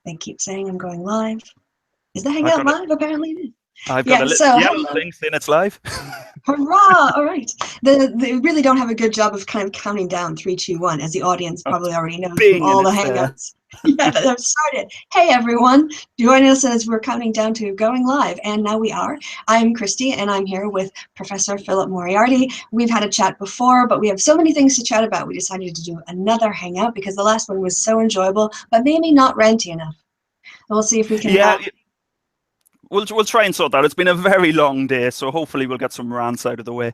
They keep saying I'm going live. Is the Hangout live? Apparently it is. I've got a little yellow thing saying it's live. Hurrah! All right. They really don't have a good job of kind of counting down 3, 2, 1, as the audience probably already knows from all the Hangouts. Yeah, that have started. Hey everyone, join us as we're counting down to going live, and now we are. I'm Kristi, and I'm here with Professor Philip Moriarty. We've had a chat before, but we have so many things to chat about. We decided to do another Hangout because the last one was so enjoyable, but maybe not ranty enough. We'll see if we can. We'll try and sort that. It's been a very long day, so hopefully we'll get some rants out of the way.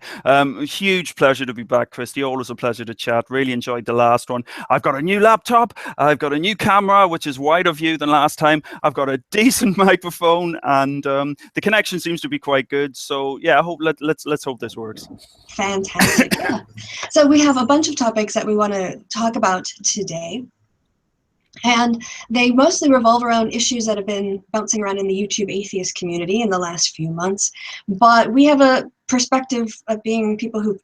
Huge pleasure to be back, Kristi. Always a pleasure to chat. Really enjoyed the last one. I've got a new laptop. I've got a new camera, which is wider view than last time. I've got a decent microphone, and the connection seems to be quite good. So yeah, let's hope this works. Fantastic. Yeah. So we have a bunch of topics that we want to talk about today. And they mostly revolve around issues that have been bouncing around in the YouTube atheist community in the last few months. But we have a perspective of being people who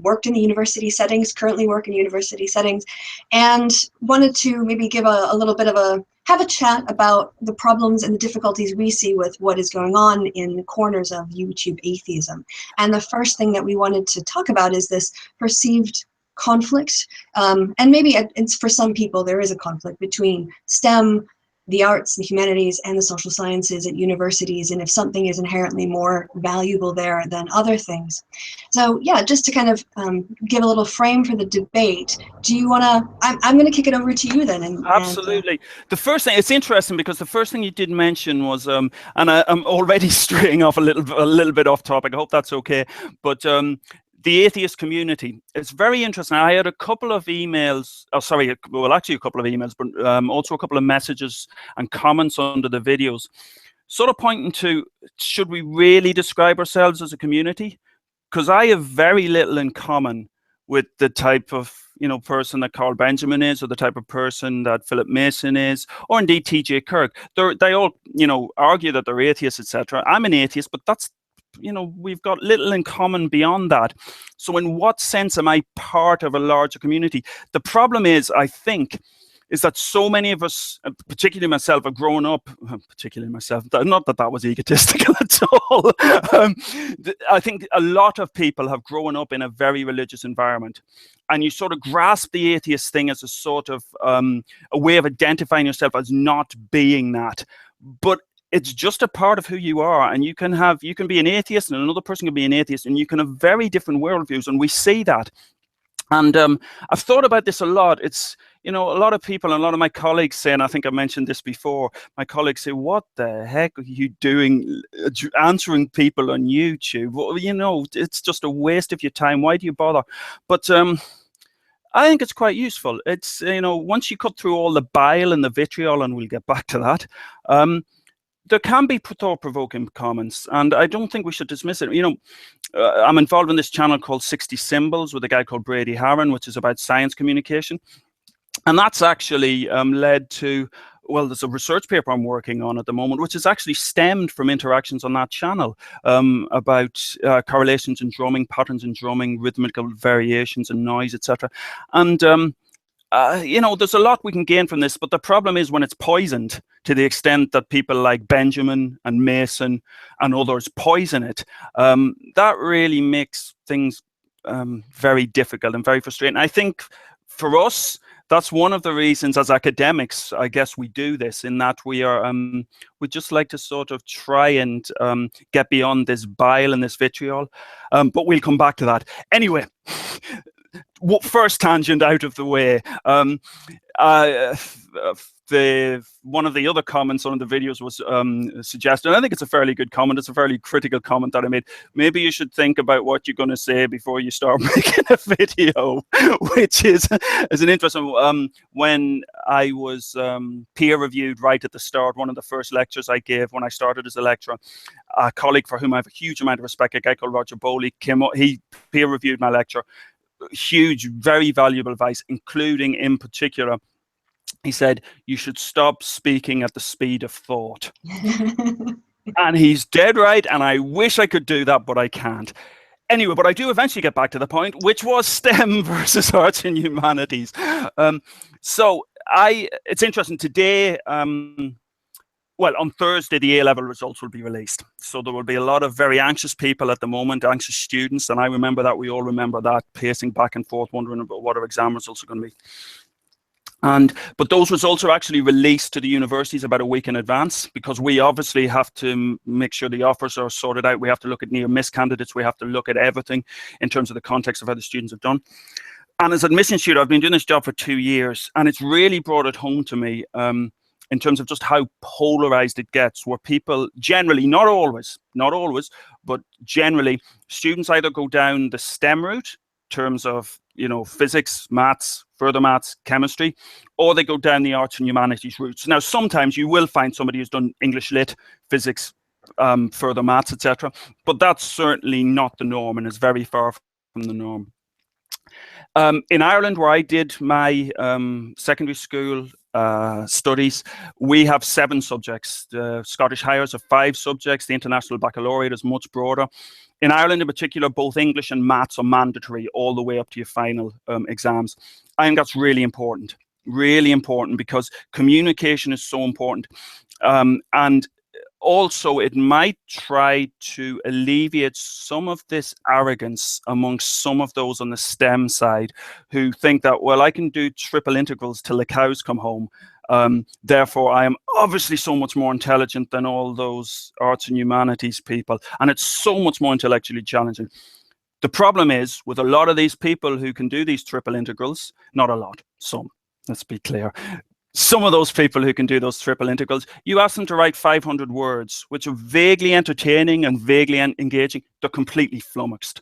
worked in the university settings, currently work in university settings, and wanted to maybe give a little bit of have a chat about the problems and the difficulties we see with what is going on in the corners of YouTube atheism. And the first thing that we wanted to talk about is this perceived conflict, and maybe it's for some people there is a conflict between STEM, the arts, the humanities, and the social sciences at universities, and if something is inherently more valuable there than other things. So yeah, just to kind of give a little frame for the debate, do you want to, I'm going to kick it over to you then. Absolutely. The first thing, it's interesting because the first thing you did mention was, and I'm already straying off a little bit off topic, I hope that's okay, but the atheist community. It's very interesting. I had a couple of emails, actually a couple of emails, but also a couple of messages and comments under the videos, sort of pointing to, should we really describe ourselves as a community? Because I have very little in common with the type of person that Carl Benjamin is, or the type of person that Philip Mason is, or indeed T.J. Kirk. They all, argue that they're atheists, etc. I'm an atheist, but that's, we've got little in common beyond that. So in what sense am I part of a larger community? The problem is, I think, is that so many of us, particularly myself, have grown up, particularly myself, not that that was egotistical at all. I think a lot of people have grown up in a very religious environment, and you sort of grasp the atheist thing as a sort of a way of identifying yourself as not being that. But it's just a part of who you are, and you can be an atheist, and another person can be an atheist, and you can have very different worldviews, and we see that. And I've thought about this a lot. It's, a lot of people and a lot of my colleagues say, and I think I mentioned this before, my colleagues say, what the heck are you doing answering people on YouTube? Well, it's just a waste of your time. Why do you bother? But I think it's quite useful. It's, once you cut through all the bile and the vitriol, and we'll get back to that, there can be thought-provoking comments, and I don't think we should dismiss it. I'm involved in this channel called 60 Symbols with a guy called Brady Harron, which is about science communication. And that's actually led to, well, there's a research paper I'm working on at the moment, which is actually stemmed from interactions on that channel about correlations in drumming, patterns in drumming, rhythmical variations in noise, etc. And there's a lot we can gain from this, but the problem is when it's poisoned to the extent that people like Benjamin and Mason and others poison it, that really makes things very difficult and very frustrating. I think for us, that's one of the reasons as academics, I guess we do this, in that we are, we just like to sort of try and get beyond this bile and this vitriol, but we'll come back to that. Anyway, first tangent out of the way. One of the other comments on the videos was suggested, and I think it's a fairly good comment, it's a fairly critical comment that I made. Maybe you should think about what you're going to say before you start making a video, which is an interesting when I was peer reviewed right at the start, one of the first lectures I gave when I started as a lecturer, a colleague for whom I have a huge amount of respect, a guy called Roger Bowley, came up, he peer reviewed my lecture. Huge, very valuable advice, including in particular, he said, you should stop speaking at the speed of thought. And he's dead right, and I wish I could do that, but I can't. Anyway, but I do eventually get back to the point, which was STEM versus arts and humanities. So it's interesting today. Well, on Thursday, the A-level results will be released. So there will be a lot of very anxious people at the moment, anxious students. And I remember that. We all remember that, pacing back and forth, wondering about what our exam results are going to be. But those results are actually released to the universities about a week in advance, because we obviously have to make sure the offers are sorted out. We have to look at near-miss candidates. We have to look at everything in terms of the context of how the students have done. And as admissions tutor, I've been doing this job for 2 years, and it's really brought it home to me in terms of just how polarized it gets, where people generally, not always, but generally, students either go down the STEM route, in terms of, you know, physics, maths, further maths, chemistry, or they go down the arts and humanities routes. Now, sometimes you will find somebody who's done English lit, physics, further maths, etc. But that's certainly not the norm, and is very far from the norm. In Ireland, where I did my secondary school studies, we have 7 subjects. The Scottish Highers have 5 subjects. The International Baccalaureate is much broader. In Ireland in particular, both English and maths are mandatory all the way up to your final exams. I think that's really important, because communication is so important. And also, it might try to alleviate some of this arrogance amongst some of those on the STEM side who think that, well, I can do triple integrals till the cows come home. Therefore, I am obviously so much more intelligent than all those arts and humanities people. And it's so much more intellectually challenging. The problem is, with a lot of these people who can do these triple integrals, not a lot, some, let's be clear. Some of those people who can do those triple integrals, you ask them to write 500 words, which are vaguely entertaining and vaguely engaging. They're completely flummoxed.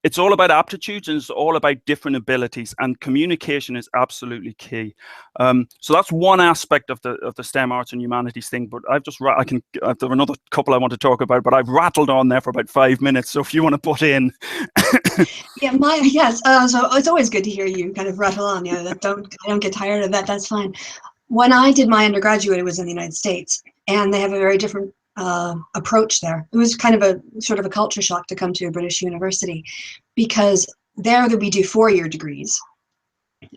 It's all about aptitudes, and it's all about different abilities, and communication is absolutely key. So that's one aspect of the STEM arts and humanities thing. But I've just, there are another couple I want to talk about, but I've rattled on there for about 5 minutes. So if you want to put in. Yes. So it's always good to hear you kind of rattle on. Yeah, I don't get tired of that. That's fine. When I did my undergraduate, it was in the United States, and they have a very different approach there. It was kind of a sort of a culture shock to come to a British university, because there we do 4-year degrees,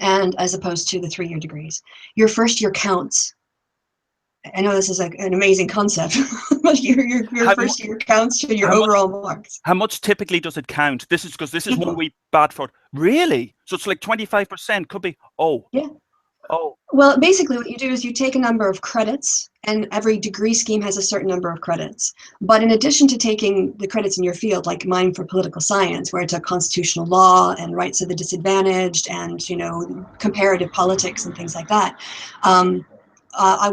and as opposed to the 3-year degrees. Your first year counts. I know this is like an amazing concept, but your first year counts to your overall marks. How much typically does it count? This is because this is one we bad for. Really? So it's like 25% could be. Oh. Yeah. Oh. Well, basically what you do is you take a number of credits, and every degree scheme has a certain number of credits. But in addition to taking the credits in your field, like mine for political science, where I took constitutional law and rights of the disadvantaged and, you know, comparative politics and things like that,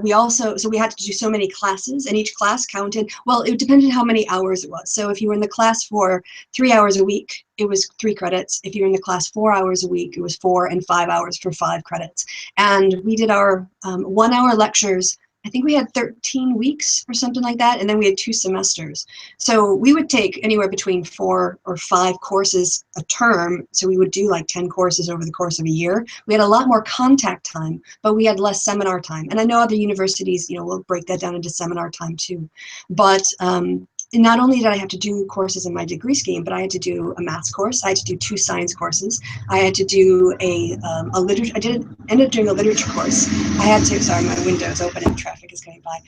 we had to do so many classes, and each class counted, well, it depended how many hours it was. So if you were in the class for 3 hours a week, it was 3 credits. If you were in the class 4 hours a week, it was 4, and 5 hours for 5 credits. And we did our 1-hour lectures. I think we had 13 weeks or something like that, and then we had 2 semesters. So we would take anywhere between 4 or 5 courses a term, so we would do like 10 courses over the course of a year. We had a lot more contact time, but we had less seminar time. And I know other universities, you know, will break that down into seminar time too. But not only did I have to do courses in my degree scheme, but I had to do a maths course. I had to do 2 science courses. I had to do a literature. Ended up doing a literature course. I had to. Sorry, my window's open and traffic is coming by.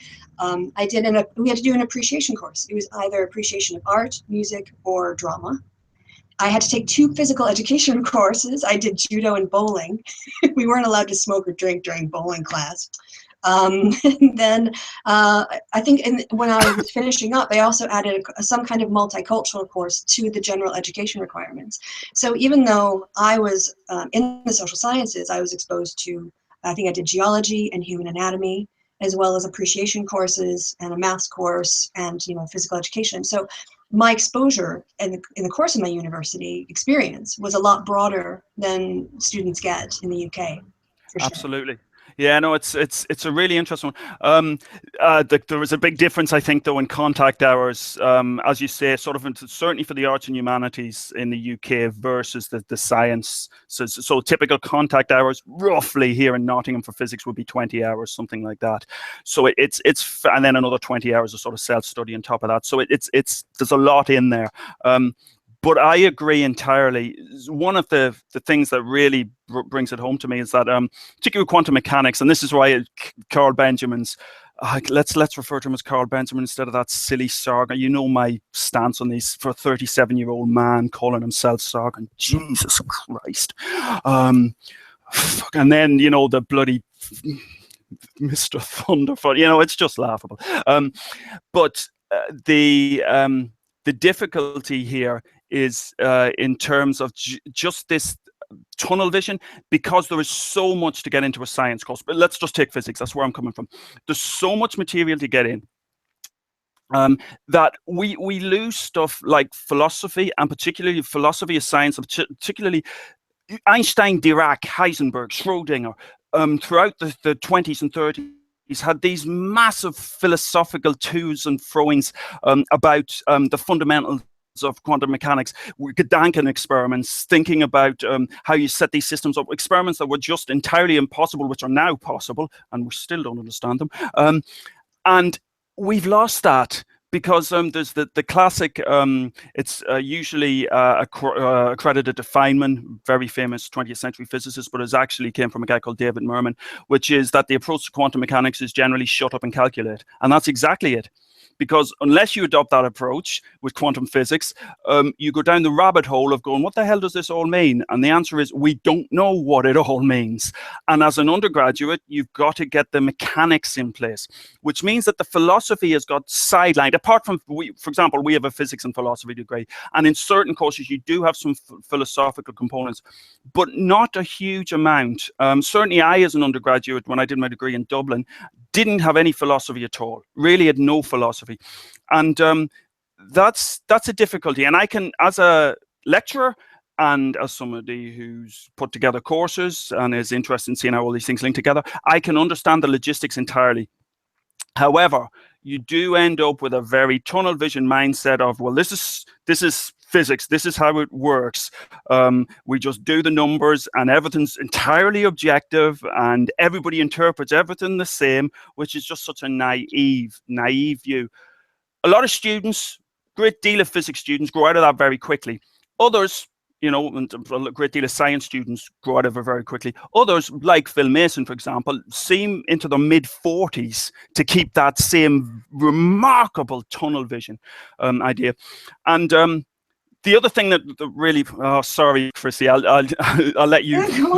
We had to do an appreciation course. It was either appreciation of art, music, or drama. I had to take 2 physical education courses. I did judo and bowling. We weren't allowed to smoke or drink during bowling class. And then I think when I was finishing up, they also added some kind of multicultural course to the general education requirements. So even though I was in the social sciences, I was exposed to, I think I did geology and human anatomy, as well as appreciation courses and a maths course and, you know, physical education. So my exposure in the course of my university experience was a lot broader than students get in the UK. For sure. Absolutely. Yeah, no, it's a really interesting one. There was a big difference, I think, though, in contact hours, as you say, sort of certainly for the arts and humanities in the UK versus the science. So typical contact hours, roughly here in Nottingham for physics, would be 20 hours, something like that. So it's and then another 20 hours of sort of self-study on top of that. So there's a lot in there. But I agree entirely. One of the things that really brings it home to me is that, particularly with quantum mechanics, and this is why Carl Benjamin's, let's refer to him as Carl Benjamin instead of that silly Sargon. You know my stance on these, for a 37-year-old man calling himself Sargon. Jesus Christ. And then, you know, the bloody Mr. Thunderfoot, you know, it's just laughable. But the difficulty here is in terms of just this tunnel vision, because there is so much to get into a science course. But let's just take physics. That's where I'm coming from. There's so much material to get in that we lose stuff like philosophy, and particularly philosophy of science, and particularly Einstein, Dirac, Heisenberg, Schrödinger, throughout the 20s and 30s. He's had these massive philosophical to's and froings about the fundamentals of quantum mechanics, Gedanken experiments, thinking about how you set these systems up, experiments that were just entirely impossible, which are now possible, and we still don't understand them. And we've lost that, because there's the classic, it's usually accredited to Feynman, very famous 20th century physicist, but it actually came from a guy called David Mermin, which is that the approach to quantum mechanics is generally shut up and calculate. And that's exactly it. Because unless you adopt that approach with quantum physics, you go down the rabbit hole of going, what the hell does this all mean? And the answer is, we don't know what it all means. And as an undergraduate, you've got to get the mechanics in place, which means that the philosophy has got sidelined. Apart from, for example, we have a physics and philosophy degree, and in certain courses, you do have some philosophical components, but not a huge amount. Certainly I, as an undergraduate, when I did my degree in Dublin, didn't have any philosophy at all, really had no philosophy. And that's a difficulty. And I can, as a lecturer and as somebody who's put together courses and is interested in seeing how all these things link together, I can understand the logistics entirely. However, you do end up with a very tunnel vision mindset of, well, this is physics, this is how it works. We just do the numbers and everything's entirely objective and everybody interprets everything the same, which is just such a naive view. A lot of students, great deal of physics students, grow out of that very quickly. Others, you know, and a great deal of science students grow out of it very quickly. Others, like Phil Mason, for example, seem into their mid-40s to keep that same remarkable tunnel vision idea. And the other thing that really, oh, sorry, Kristi, I'll let you. Yeah, go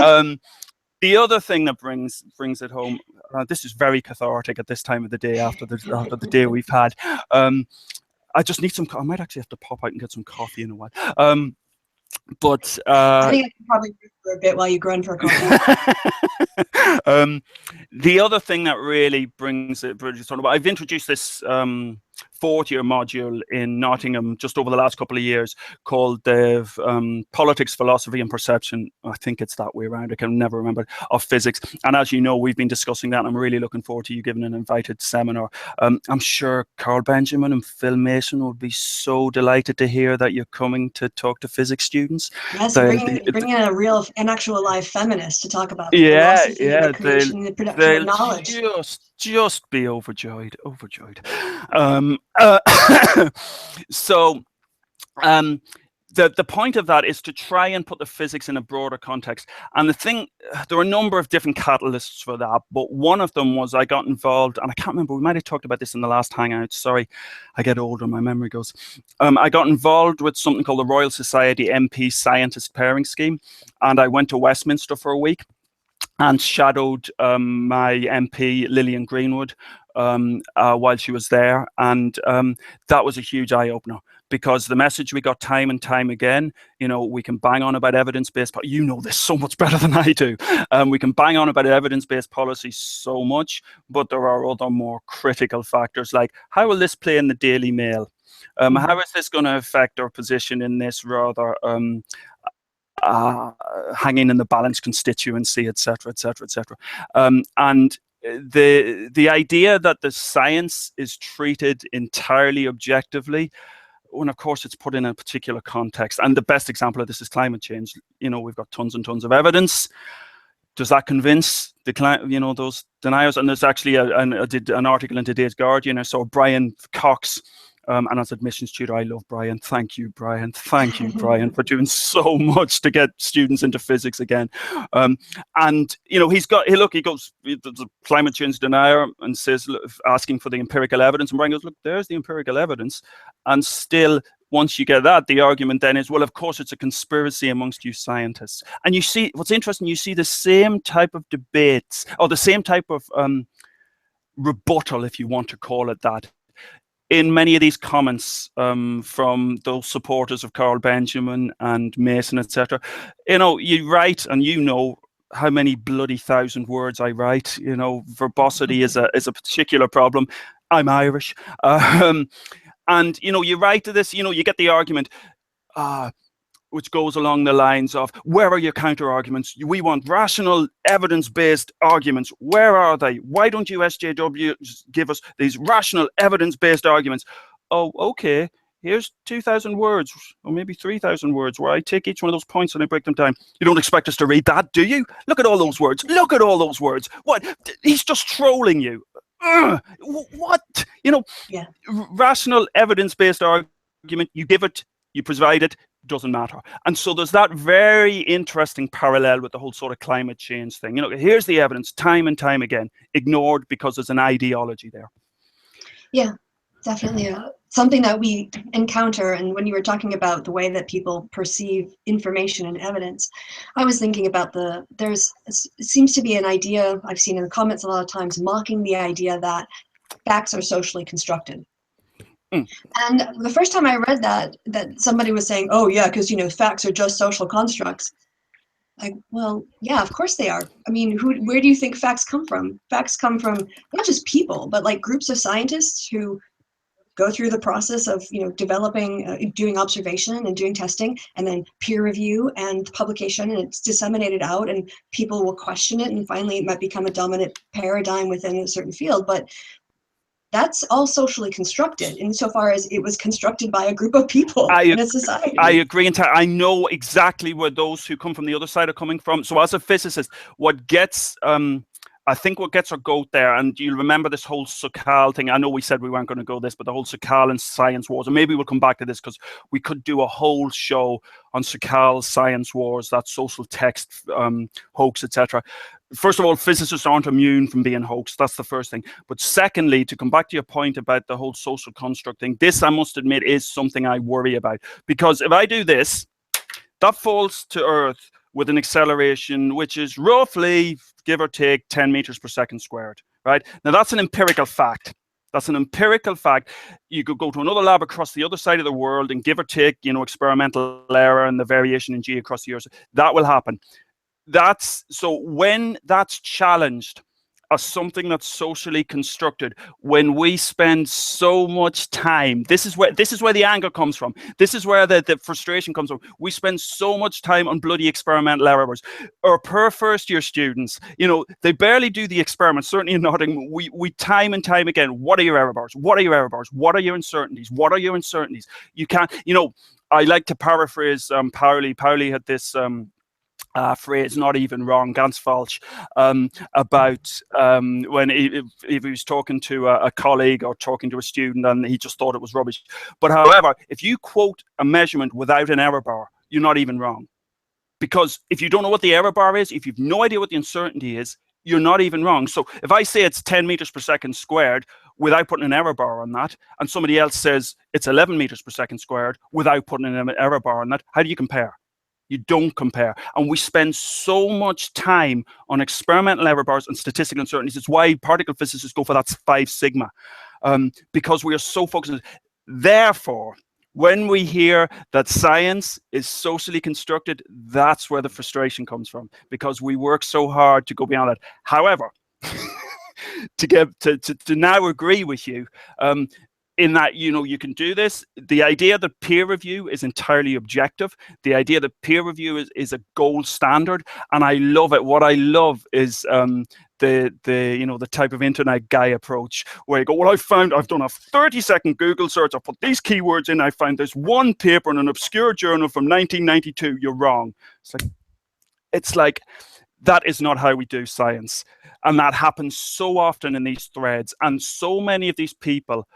on. The other thing that brings it home, this is very cathartic at this time of the day after the day we've had. I just need some. I might actually have to pop out and get some coffee in a while. But I think I can probably do for a bit while you grunt for a coffee. The other thing that really brings it on, I've introduced this fourth-year module in Nottingham just over the last couple of years called the Politics, Philosophy and Perception. I think it's that way around. I can never remember, of physics. And as you know, we've been discussing that. And I'm really looking forward to you giving an invited seminar. I'm sure Carl Benjamin and Phil Mason would be so delighted to hear that you're coming to talk to physics students. Yes, bringing in an actual live feminist to talk about philosophy, the creation, the production of knowledge. Just be overjoyed. So the point of that is to try and put the physics in a broader context. And the thing, there are a number of different catalysts for that, but one of them was I got involved, and I can't remember, we might have talked about this in the last hangout. Sorry, I get older, my memory goes. I got involved with something called the Royal Society MP Scientist Pairing Scheme, and I went to Westminster for a week and shadowed my MP, Lillian Greenwood, while she was there. And that was a huge eye-opener, because the message we got time and time again, you know, we can bang on about evidence-based, you know this so much better than I do. We can bang on about evidence-based policy so much, but there are other more critical factors, like how will this play in the Daily Mail? How is this going to affect our position in this rather hanging in the balance constituency, etc., etc., etc. And the idea that the science is treated entirely objectively, when of course it's put in a particular context. And the best example of this is climate change. You know, we've got tons and tons of evidence. Does that convince those deniers? And there's actually I did an article in today's Guardian. I saw Brian Cox and as admissions tutor, I love Brian. Thank you, Brian. Thank you, Brian, for doing so much to get students into physics again. And you know, he goes, there's a climate change denier, and says, look, asking for the empirical evidence, and Brian goes, look, there's the empirical evidence, and still. Once you get that, the argument then is, well, of course, it's a conspiracy amongst you scientists. And you see, what's interesting, you see the same type of debates, or the same type of rebuttal, if you want to call it that, in many of these comments from those supporters of Carl Benjamin and Mason, etc. You know, you write, and you know how many bloody 1,000 words I write. You know, verbosity is a particular problem. I'm Irish. And, you know, you write to this, you know, you get the argument, which goes along the lines of, where are your counter arguments? We want rational, evidence-based arguments. Where are they? Why don't you SJW give us these rational, evidence-based arguments? Oh, okay. Here's 2,000 words, or maybe 3,000 words, where I take each one of those points and I break them down. You don't expect us to read that, do you? Look at all those words. Look at all those words. What? He's just trolling you. What? You know, yeah. Rational, evidence-based argument, you give it, you provide it, doesn't matter. And so there's that very interesting parallel with the whole sort of climate change thing. You know, here's the evidence, time and time again, ignored because there's an ideology there. Yeah. Definitely something that we encounter. And when you were talking about the way that people perceive information and evidence, I was thinking about it seems to be an idea I've seen in the comments a lot of times, mocking the idea that facts are socially constructed. And the first time I read that somebody was saying, oh yeah, because, you know, facts are just social constructs. Like, well, yeah, of course they are. I mean, where do you think facts come from? Facts come from not just people, but like groups of scientists who go through the process of, you know, developing, doing observation and doing testing, and then peer review and publication, and it's disseminated out, and people will question it, and finally it might become a dominant paradigm within a certain field. But that's all socially constructed, insofar as it was constructed by a group of people in a society. I agree. I know exactly where those who come from the other side are coming from. So as a physicist, what gets I think what gets our goat there, and you'll remember this whole Sokal thing. I know we said we weren't going to go this, but the whole Sokal and science wars, and maybe we'll come back to this because we could do a whole show on Sokal, science wars, that social text hoax, etc. First of all, physicists aren't immune from being hoaxed. That's the first thing. But secondly, to come back to your point about the whole social construct thing, this, I must admit, is something I worry about. Because if I do this, that falls to Earth with an acceleration which is roughly, give or take, 10 meters per second squared, right? Now, that's an empirical fact. That's an empirical fact. You could go to another lab across the other side of the world and give or take, you know, experimental error and the variation in G across the Earth. That will happen. So when that's challenged as something that's socially constructed, when we spend so much time, this is where the anger comes from. This is where the frustration comes from. We spend so much time on bloody experimental errors. Our first year students, you know, they barely do the experiments. Certainly in Nottingham, we time and time again, what are your error bars? What are your error bars? What are your uncertainties? What are your uncertainties? You can't, you know, I like to paraphrase Pauli. Pauli had this phrase, not even wrong, ganz falsch, about when if he was talking to a colleague or talking to a student and he just thought it was rubbish. But however, if you quote a measurement without an error bar, you're not even wrong. Because if you don't know what the error bar is, if you've no idea what the uncertainty is, you're not even wrong. So if I say it's 10 meters per second squared without putting an error bar on that, and somebody else says it's 11 meters per second squared without putting an error bar on that, how do you compare? You don't compare. And we spend so much time on experimental error bars and statistical uncertainties. It's why particle physicists go for that 5 sigma, because we are so focused. Therefore, when we hear that science is socially constructed, that's where the frustration comes from, because we work so hard to go beyond that. However, to now agree with you, in that, you know, you can do this. The idea that peer review is entirely objective, the idea that peer review is a gold standard, and I love it. What I love is the you know, the type of internet guy approach where you go, well, I've done a 30-second Google search, I put these keywords in, I found this one paper in an obscure journal from 1992. You're wrong. It's like that is not how we do science, and that happens so often in these threads, and so many of these people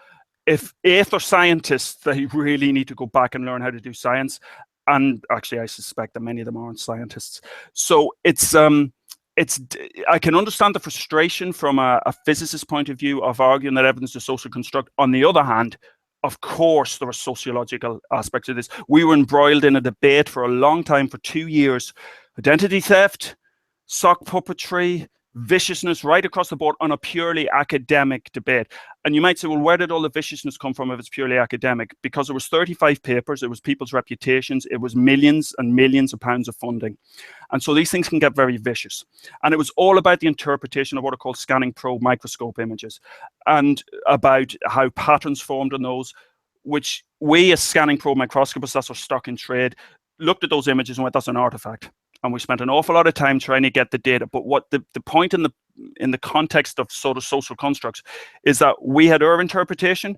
if atheists are scientists, they really need to go back and learn how to do science. And actually, I suspect that many of them aren't scientists. So I can understand the frustration from a physicist's point of view of arguing that evidence is a social construct. On the other hand, of course, there are sociological aspects of this. We were embroiled in a debate for a long time, for 2 years, identity theft, sock puppetry, viciousness right across the board on a purely academic debate. And you might say, well, where did all the viciousness come from if it's purely academic? Because it was 35 papers, it was people's reputations, it was millions and millions of pounds of funding. And so these things can get very vicious. And it was all about the interpretation of what are called scanning probe microscope images, and about how patterns formed in those, which we as scanning probe microscopists, that's our stock in trade, looked at those images and went, that's an artifact. And we spent an awful lot of time trying to get the data. But what the point in the context of sort of social constructs is that we had our interpretation,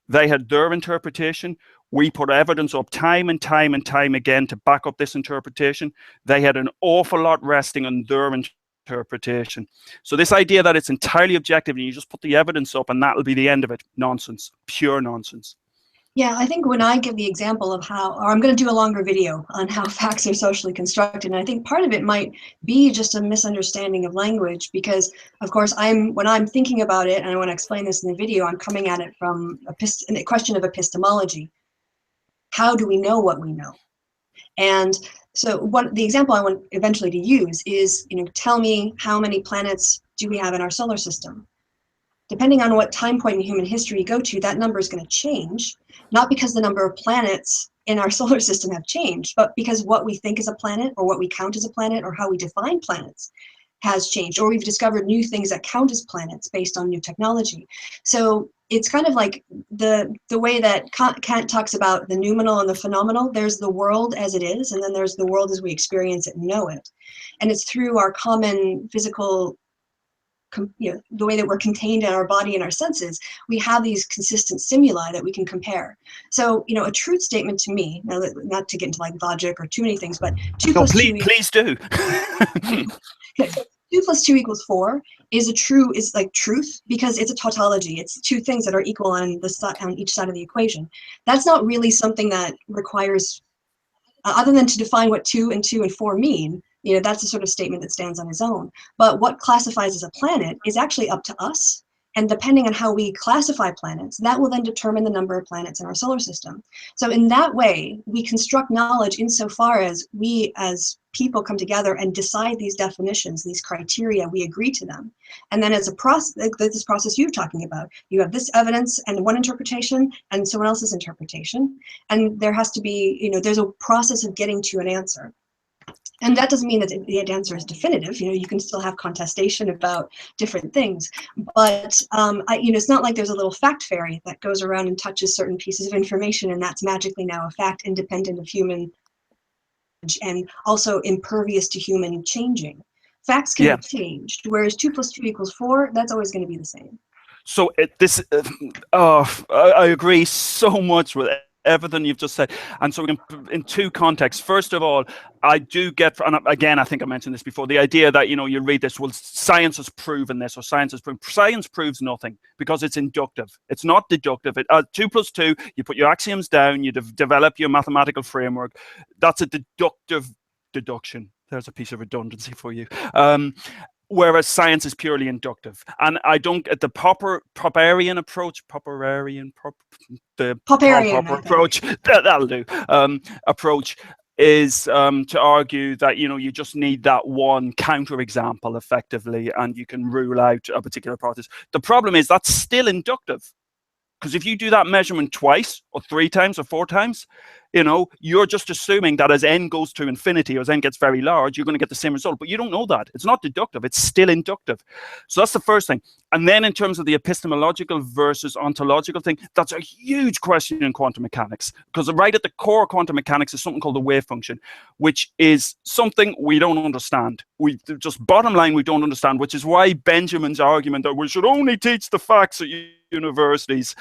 they had their interpretation. We put evidence up time and time and time again to back up this interpretation. They had an awful lot resting on their interpretation. So this idea that it's entirely objective and you just put the evidence up and that'll be the end of it, nonsense, pure nonsense. Yeah, I think when I give the example of how, or I'm going to do a longer video on how facts are socially constructed, and I think part of it might be just a misunderstanding of language, because of course when I'm thinking about it, and I want to explain this in the video, I'm coming at it from the question of epistemology. How do we know what we know? And so the example I want eventually to use is, tell me how many planets do we have in our solar system? Depending on what time point in human history you go to, that number is going to change, not because the number of planets in our solar system have changed, but because what we think is a planet, or what we count as a planet, or how we define planets has changed, or we've discovered new things that count as planets based on new technology. So it's kind of like the way that Kant talks about the noumenal and the phenomenal. There's the world as it is, and then there's the world as we experience it and know it. And it's through our common physical, the way that we're contained in our body and our senses, we have these consistent stimuli that we can compare. So, a truth statement to me, now that, not to get into like logic or too many things, but 2 plus 2 please do. Okay, so 2 plus 2 equals 4 is like truth, because it's a tautology. It's two things that are equal on each side of the equation. That's not really something that requires, other than to define what 2 and 4 mean, that's a sort of statement that stands on its own. But what classifies as a planet is actually up to us. And depending on how we classify planets, that will then determine the number of planets in our solar system. So in that way, we construct knowledge insofar as we as people come together and decide these definitions, these criteria, we agree to them. And then as a process, like this process you're talking about, you have this evidence and one interpretation and someone else's interpretation. And there has to be, there's a process of getting to an answer. And that doesn't mean that the answer is definitive. You can still have contestation about different things. But it's not like there's a little fact fairy that goes around and touches certain pieces of information, and that's magically now a fact independent of human and also impervious to human changing. Facts can be changed, whereas 2 plus 2 equals 4, that's always going to be the same. So I agree so much with everything you've just said. And so in two contexts. First of all, I do get, and again, I think I mentioned this before, the idea that, you read this, well, science has proven this, or science has proven. Science proves nothing because it's inductive. It's not deductive. 2 plus 2, you put your axioms down, you develop your mathematical framework. That's a deductive deduction. There's a piece of redundancy for you. Whereas science is purely inductive. And I don't get the Popperian approach, approach, that'll do, approach is to argue that, you just need that one counterexample effectively, and you can rule out a particular process. The problem is that's still inductive. Because if you do that measurement twice or 3 times or 4 times, you're just assuming that as n goes to infinity, or as n gets very large, you're going to get the same result. But you don't know that. It's not deductive. It's still inductive. So that's the first thing. And then in terms of the epistemological versus ontological thing, that's a huge question in quantum mechanics. Because right at the core of quantum mechanics is something called the wave function, which is something we don't understand. We just, bottom line, we don't understand, which is why Benjamin's argument that we should only teach the facts at universities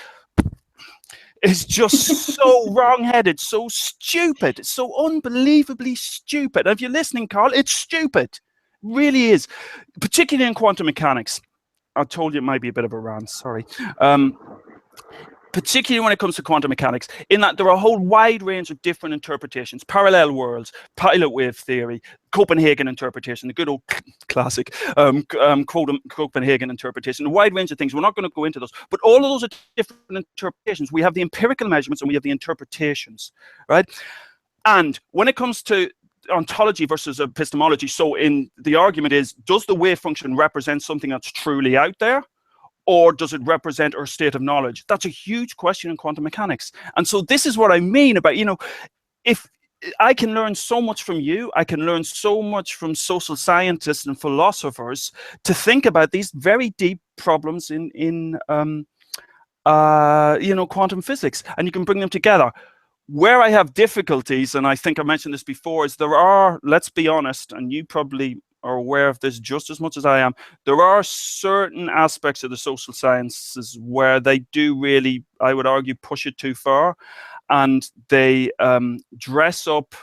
is just so wrong-headed, so stupid, so unbelievably stupid. And if you're listening, Carl, it's stupid. It really is, particularly in quantum mechanics. I told you it might be a bit of a rant, sorry. particularly when it comes to quantum mechanics, in that there are a whole wide range of different interpretations, parallel worlds, pilot wave theory, Copenhagen interpretation, the good old classic Copenhagen interpretation, a wide range of things. We're not going to go into those, but all of those are different interpretations. We have the empirical measurements and we have the interpretations, right? And when it comes to ontology versus epistemology, so in the argument is, does the wave function represent something that's truly out there? Or does it represent our state of knowledge? That's a huge question in quantum mechanics. And so this is what I mean about, you know, if I can learn so much from you, I can learn so much from social scientists and philosophers to think about these very deep problems in you know, quantum physics, and you can bring them together. Where I have difficulties, and I think I mentioned this before, is there are, let's be honest, and you probably are aware of this just as much as I am, there are certain aspects of the social sciences where they do really, I would argue, push it too far, and they dress up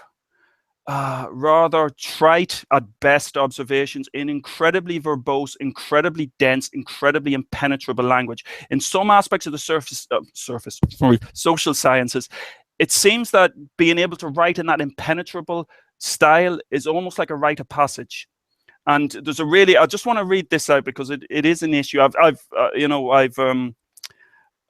rather trite at best observations in incredibly verbose, incredibly dense, incredibly impenetrable language. In some aspects of the social sciences, it seems that being able to write in that impenetrable style is almost like a rite of passage. And there's a really, I just want to read this out because it is an issue. I've sung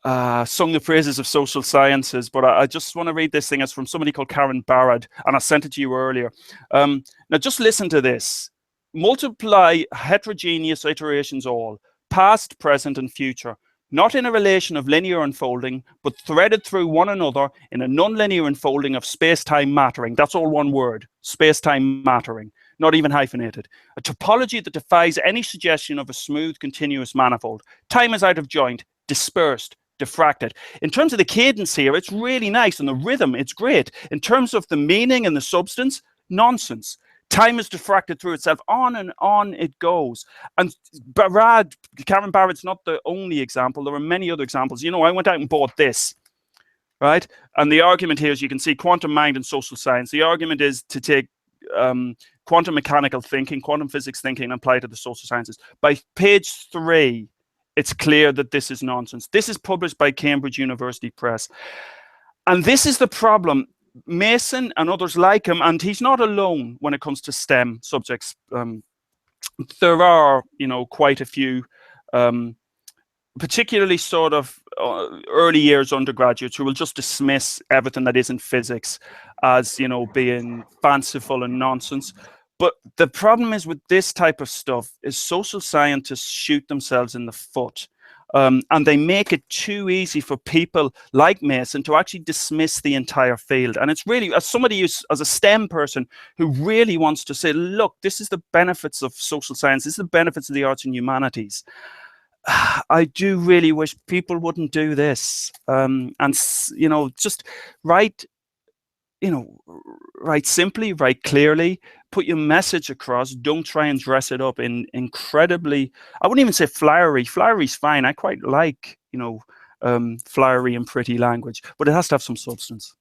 the praises of social sciences, but I just want to read this thing. It's from somebody called Karen Barrad, and I sent it to you earlier. Now just listen to this. Multiply heterogeneous iterations all, past, present, and future, not in a relation of linear unfolding, but threaded through one another in a non-linear unfolding of space-time mattering. That's all one word, space-time mattering, not even hyphenated. A topology that defies any suggestion of a smooth, continuous manifold. Time is out of joint, dispersed, diffracted. In terms of the cadence here, it's really nice, and the rhythm, it's great. In terms of the meaning and the substance, nonsense. Time is diffracted through itself, on and on it goes. And Karen Barrett's not the only example. There are many other examples. You know, I went out and bought this, right? And the argument here, as you can see, quantum mind and social science. The argument is to take quantum mechanical thinking, quantum physics thinking, and apply it to the social sciences. By page 3, it's clear that this is nonsense. This is published by Cambridge University Press. And this is the problem. Mason and others like him, and he's not alone when it comes to STEM subjects. There are, you know, quite a few, particularly sort of early years undergraduates who will just dismiss everything that isn't physics as, you know, being fanciful and nonsense. But the problem is with this type of stuff is social scientists shoot themselves in the foot. And they make it too easy for people like Mason to actually dismiss the entire field. And it's really, as somebody who's, as a STEM person who really wants to say, look, this is the benefits of social science, this is the benefits of the arts and humanities. I do really wish people wouldn't do this. And, you know, just write, you know, write simply, write clearly, put your message across. Don't try and dress it up in incredibly, I wouldn't even say flowery. Flowery's fine. I quite like, you know, flowery and pretty language, but it has to have some substance.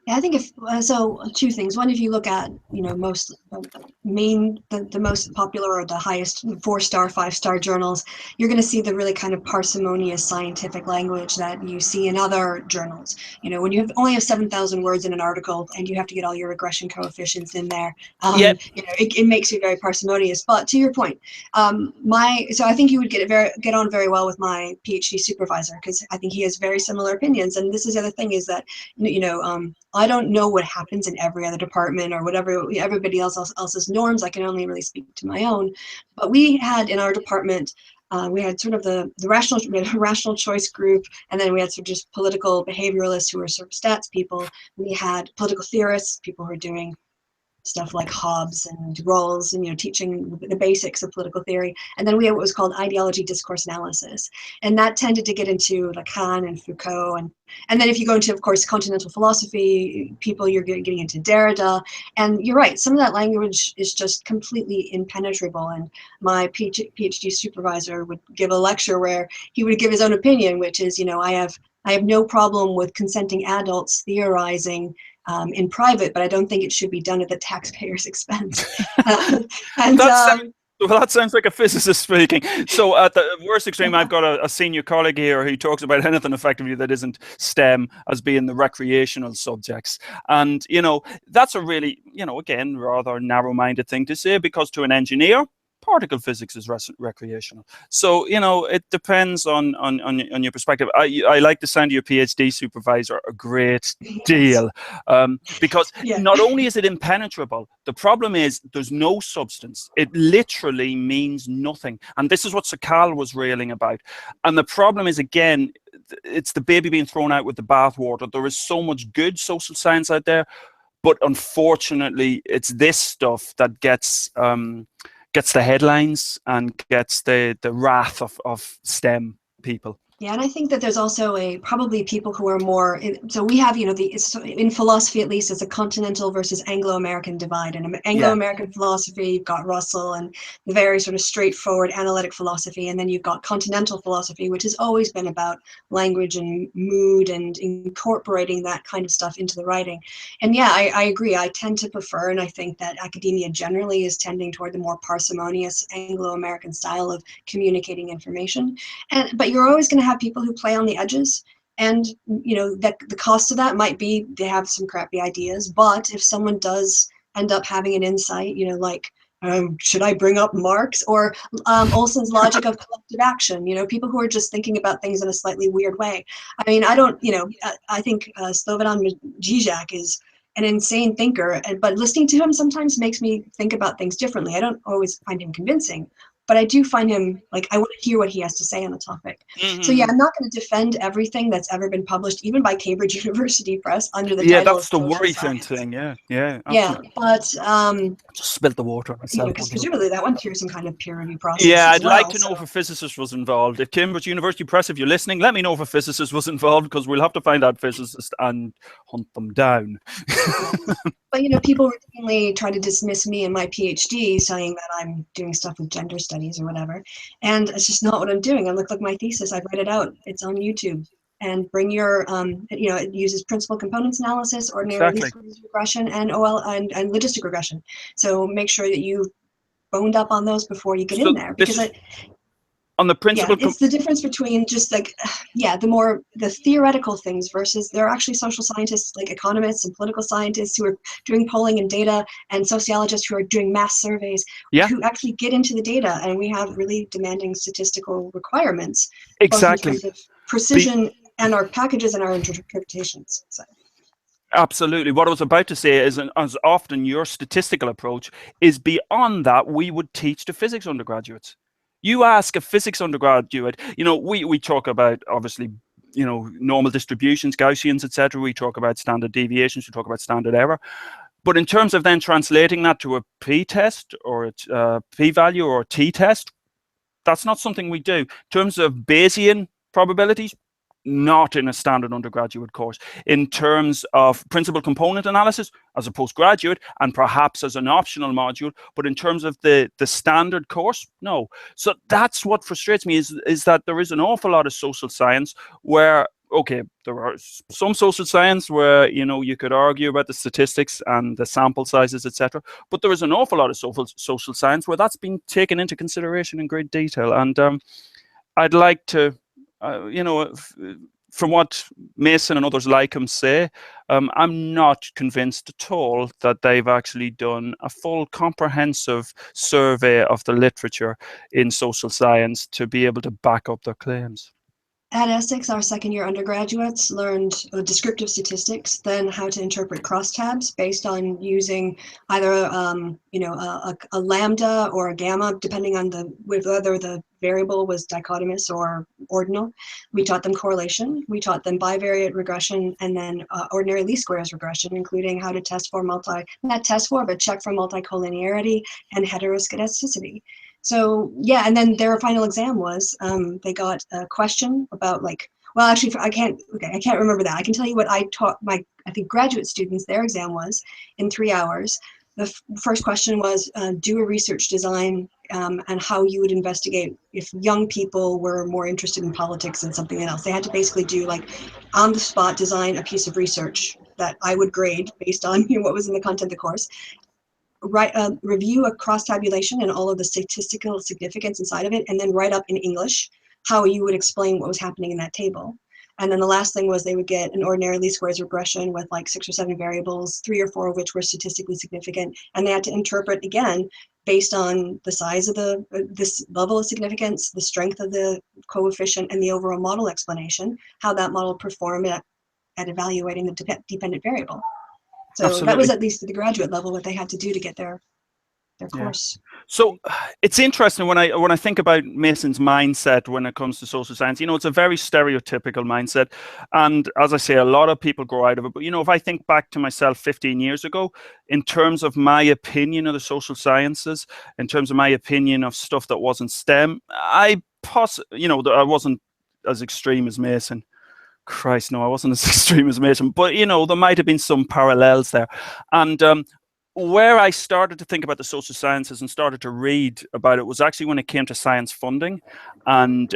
Yeah, I think if so, two things. One, if you look at, you know, most the most popular or the highest 4-star, 5-star journals, you're going to see the really kind of parsimonious scientific language that you see in other journals. You know, when you only have 7,000 words in an article and you have to get all your regression coefficients in there, Yep. you know, it makes you very parsimonious. But to your point, so I think you would get on very well with my PhD supervisor, because I think he has very similar opinions. And this is the other thing, is that, you know, I don't know what happens in every other department or whatever everybody else's norms. I can only really speak to my own. But we had in our department, we had sort of the rational choice group, and then we had sort of just political behavioralists who were sort of stats people. We had political theorists, people who are doing stuff like Hobbes and Rawls, and, you know, teaching the basics of political theory. And then we had what was called ideology discourse analysis, and that tended to get into Lacan and Foucault, and then if you go into, of course, continental philosophy, people, you're getting into Derrida. And you're right, some of that language is just completely impenetrable. And my PhD supervisor would give a lecture where he would give his own opinion, which is, you know, I have no problem with consenting adults theorizing in private, but I don't think it should be done at the taxpayer's expense. Well, that sounds like a physicist speaking. So at the worst extreme, I've got a senior colleague here who talks about anything effectively that isn't STEM as being the recreational subjects. And, that's a really, again, rather narrow-minded thing to say, because to an engineer, particle physics is recreational. So, it depends on your perspective. I like the sound of your PhD supervisor a great deal, because not only is it impenetrable, the problem is there's no substance. It literally means nothing. And this is what Sakal was railing about. And the problem is, again, it's the baby being thrown out with the bathwater. There is so much good social science out there, but unfortunately, it's this stuff that gets the headlines and gets the wrath of STEM people. Yeah, and I think that there's also probably people who are more, so we have, in philosophy at least, it's a continental versus Anglo-American divide. And Anglo-American philosophy, you've got Russell and the very sort of straightforward analytic philosophy. And then you've got continental philosophy, which has always been about language and mood and incorporating that kind of stuff into the writing. And yeah, I agree. I tend to prefer, and I think that academia generally is tending toward the more parsimonious Anglo-American style of communicating information. But you're always going to have people who play on the edges, and that the cost of that might be they have some crappy ideas. But if someone does end up having an insight, should I bring up Marx or Olson's logic of collective action? People who are just thinking about things in a slightly weird way. I mean, I think Slobodan Zizek is an insane thinker, but listening to him sometimes makes me think about things differently. I don't always find him convincing, but I do find him, I want to hear what he has to say on the topic. Mm-hmm. So yeah, I'm not going to defend everything that's ever been published, even by Cambridge University Press, under the title that's of the worry science. thing. Yeah, absolutely. But just spilled the water on myself. Because presumably that went through some kind of peer review process. Yeah, I'd like to know if a physicist was involved. If Cambridge University Press, if you're listening, let me know if a physicist was involved, because we'll have to find that physicist and hunt them down. But people routinely try to dismiss me and my PhD, saying that I'm doing stuff with gender studies or whatever, and it's just not what I'm doing. I look like my thesis. I write it out. It's on YouTube. And bring your, it uses principal components analysis, ordinary least squares regression, and and logistic regression. So make sure that you boned up on those before you get in there, because on the principle, it's the difference between just the theoretical things versus there are actually social scientists, like economists and political scientists, who are doing polling and data, and sociologists who are doing mass surveys, who actually get into the data, and we have really demanding statistical requirements, both in terms of precision and our packages and our interpretations. So. Absolutely. What I was about to say is, as often your statistical approach is beyond that we would teach to physics undergraduates. You ask a physics undergraduate, we talk about, obviously, normal distributions, Gaussians, etc. We talk about standard deviations, we talk about standard error. But in terms of then translating that to a p-test or a p-value or a t-test, that's not something we do. In terms of Bayesian probabilities, not in a standard undergraduate course. In terms of principal component analysis as a postgraduate, and perhaps as an optional module, but in terms of the standard course, no. So that's what frustrates me, is that there is an awful lot of social science where, okay, there are some social science where, you could argue about the statistics and the sample sizes, etc. But there is an awful lot of social science where that's been taken into consideration in great detail. And I'd like to, from what Mason and others like him say, I'm not convinced at all that they've actually done a full comprehensive survey of the literature in social science to be able to back up their claims. At Essex, our second-year undergraduates learned descriptive statistics, then how to interpret crosstabs based on using either a lambda or a gamma, depending on whether the variable was dichotomous or ordinal. We taught them correlation. We taught them bivariate regression, and then ordinary least squares regression, including how to test for but check for multicollinearity and heteroscedasticity. So yeah, and then their final exam was they got a question about I can't remember that. I can tell you what I taught I think graduate students. Their exam was in 3 hours. The first question was do a research design and how you would investigate if young people were more interested in politics than something else. They had to basically do on the spot design a piece of research that I would grade based on what was in the content of the course. review a cross tabulation and all of the statistical significance inside of it, and then write up in English how you would explain what was happening in that table. And then the last thing was they would get an ordinary least squares regression with like 6 or 7 variables, 3 or 4 of which were statistically significant. And they had to interpret, again, based on the size of this level of significance, the strength of the coefficient, and the overall model explanation, how that model performed at evaluating the dependent variable. So Absolutely. that was at least at the graduate level what they had to do to get their course. So it's interesting when I think about Mason's mindset when it comes to social science. You know, it's a very stereotypical mindset, and as I say, a lot of people grow out of it. But you know, if I think back to myself 15 years ago, in terms of my opinion of the social sciences, in terms of my opinion of stuff that wasn't STEM, I wasn't as extreme as Mason. Christ, no, I wasn't as extreme as Mason. But you know, there might have been some parallels there, and where I started to think about the social sciences and started to read about it was actually when it came to science funding and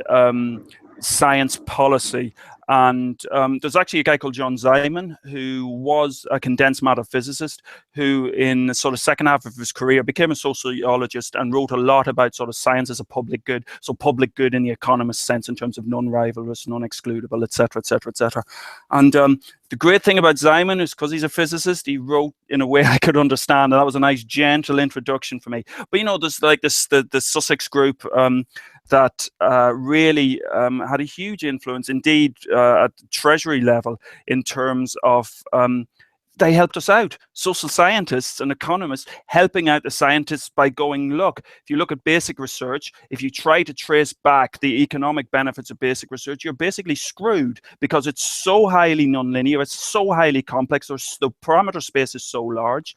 science policy. And there's actually a guy called John Ziman, who was a condensed matter physicist, who in the sort of second half of his career became a sociologist and wrote a lot about sort of science as a public good. So public good in the economist sense in terms of non-rivalrous, non-excludable, etc., etc., etc. And the great thing about Ziman is because he's a physicist, he wrote in a way I could understand, and that was a nice, gentle introduction for me. But you know, there's like the Sussex group that really had a huge influence, indeed, at the Treasury level, in terms of they helped us out, social scientists and economists helping out the scientists by going, look, if you look at basic research, if you try to trace back the economic benefits of basic research, you're basically screwed because it's so highly nonlinear, it's so highly complex, or the parameter space is so large.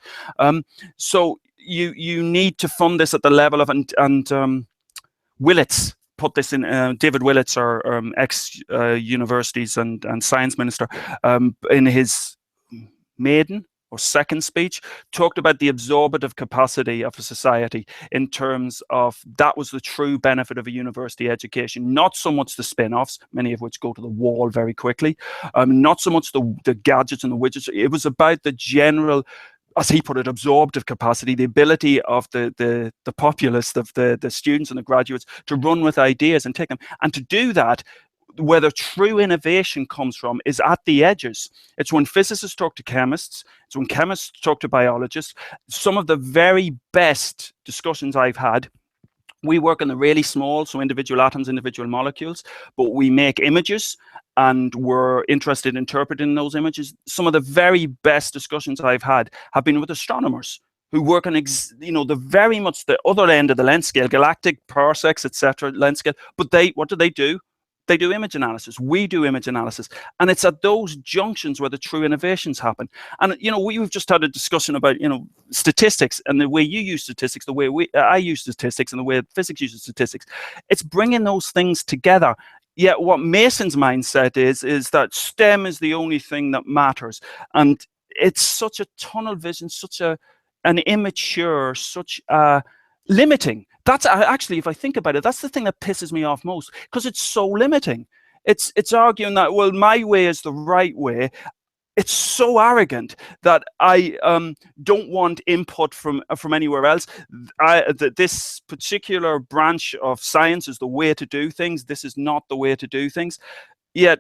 So you need to fund this at the level of, and Willits put this in, David Willits, our ex-universities and science minister, in his maiden or second speech, talked about the absorptive capacity of a society in terms of that was the true benefit of a university education, not so much the spin-offs, many of which go to the wall very quickly, not so much the gadgets and the widgets. It was about the general, as he put it, absorptive capacity, the ability of the populace, of the students and the graduates to run with ideas and take them. And to do that, where the true innovation comes from is at the edges. It's when physicists talk to chemists, it's when chemists talk to biologists. Some of the very best discussions I've had, we work on the really small, so individual atoms, individual molecules, but we make images and we're interested in interpreting those images. Some of the very best discussions I've had have been with astronomers who work on, the very much the other end of the length scale, galactic, parsecs, etc., length scale. But what do? They do image analysis. We do image analysis. And it's at those junctions where the true innovations happen. And, we've just had a discussion about, statistics and the way you use statistics, the way I use statistics and the way physics uses statistics. It's bringing those things together. Yet what Mason's mindset is that STEM is the only thing that matters. And it's such a tunnel vision, such an immature, such limiting. That's actually, if I think about it, that's the thing that pisses me off most, because it's so limiting. It's arguing that, well, my way is the right way. It's so arrogant that I don't want input from anywhere else. This particular branch of science is the way to do things. This is not the way to do things. Yet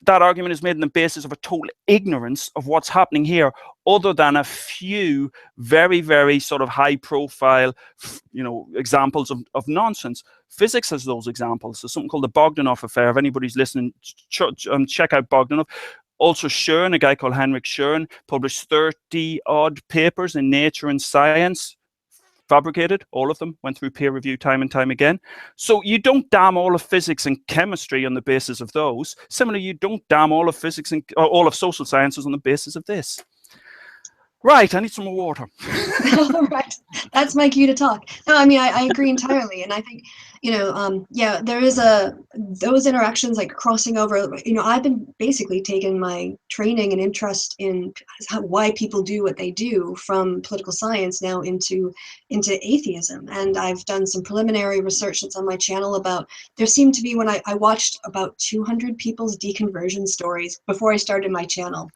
that argument is made on the basis of a total ignorance of what's happening here, other than a few very, very sort of high profile, examples of nonsense. Physics has those examples. There's something called the Bogdanov affair. If anybody's listening, check out Bogdanov. Also, Schoen, a guy called Henrik Schoen, published 30 odd papers in Nature and Science. Fabricated, all of them, went through peer review time and time again. So you don't damn all of physics and chemistry on the basis of those. Similarly, you don't damn all of physics and all of social sciences on the basis of this. Right, I need some more water. Right, that's my cue to talk. No, I mean, I agree entirely, and I think, yeah, there is those interactions, like crossing over. I've been basically taking my training and interest in why people do what they do from political science now into atheism, and I've done some preliminary research that's on my channel about. There seemed to be, when I watched about 200 people's deconversion stories before I started my channel,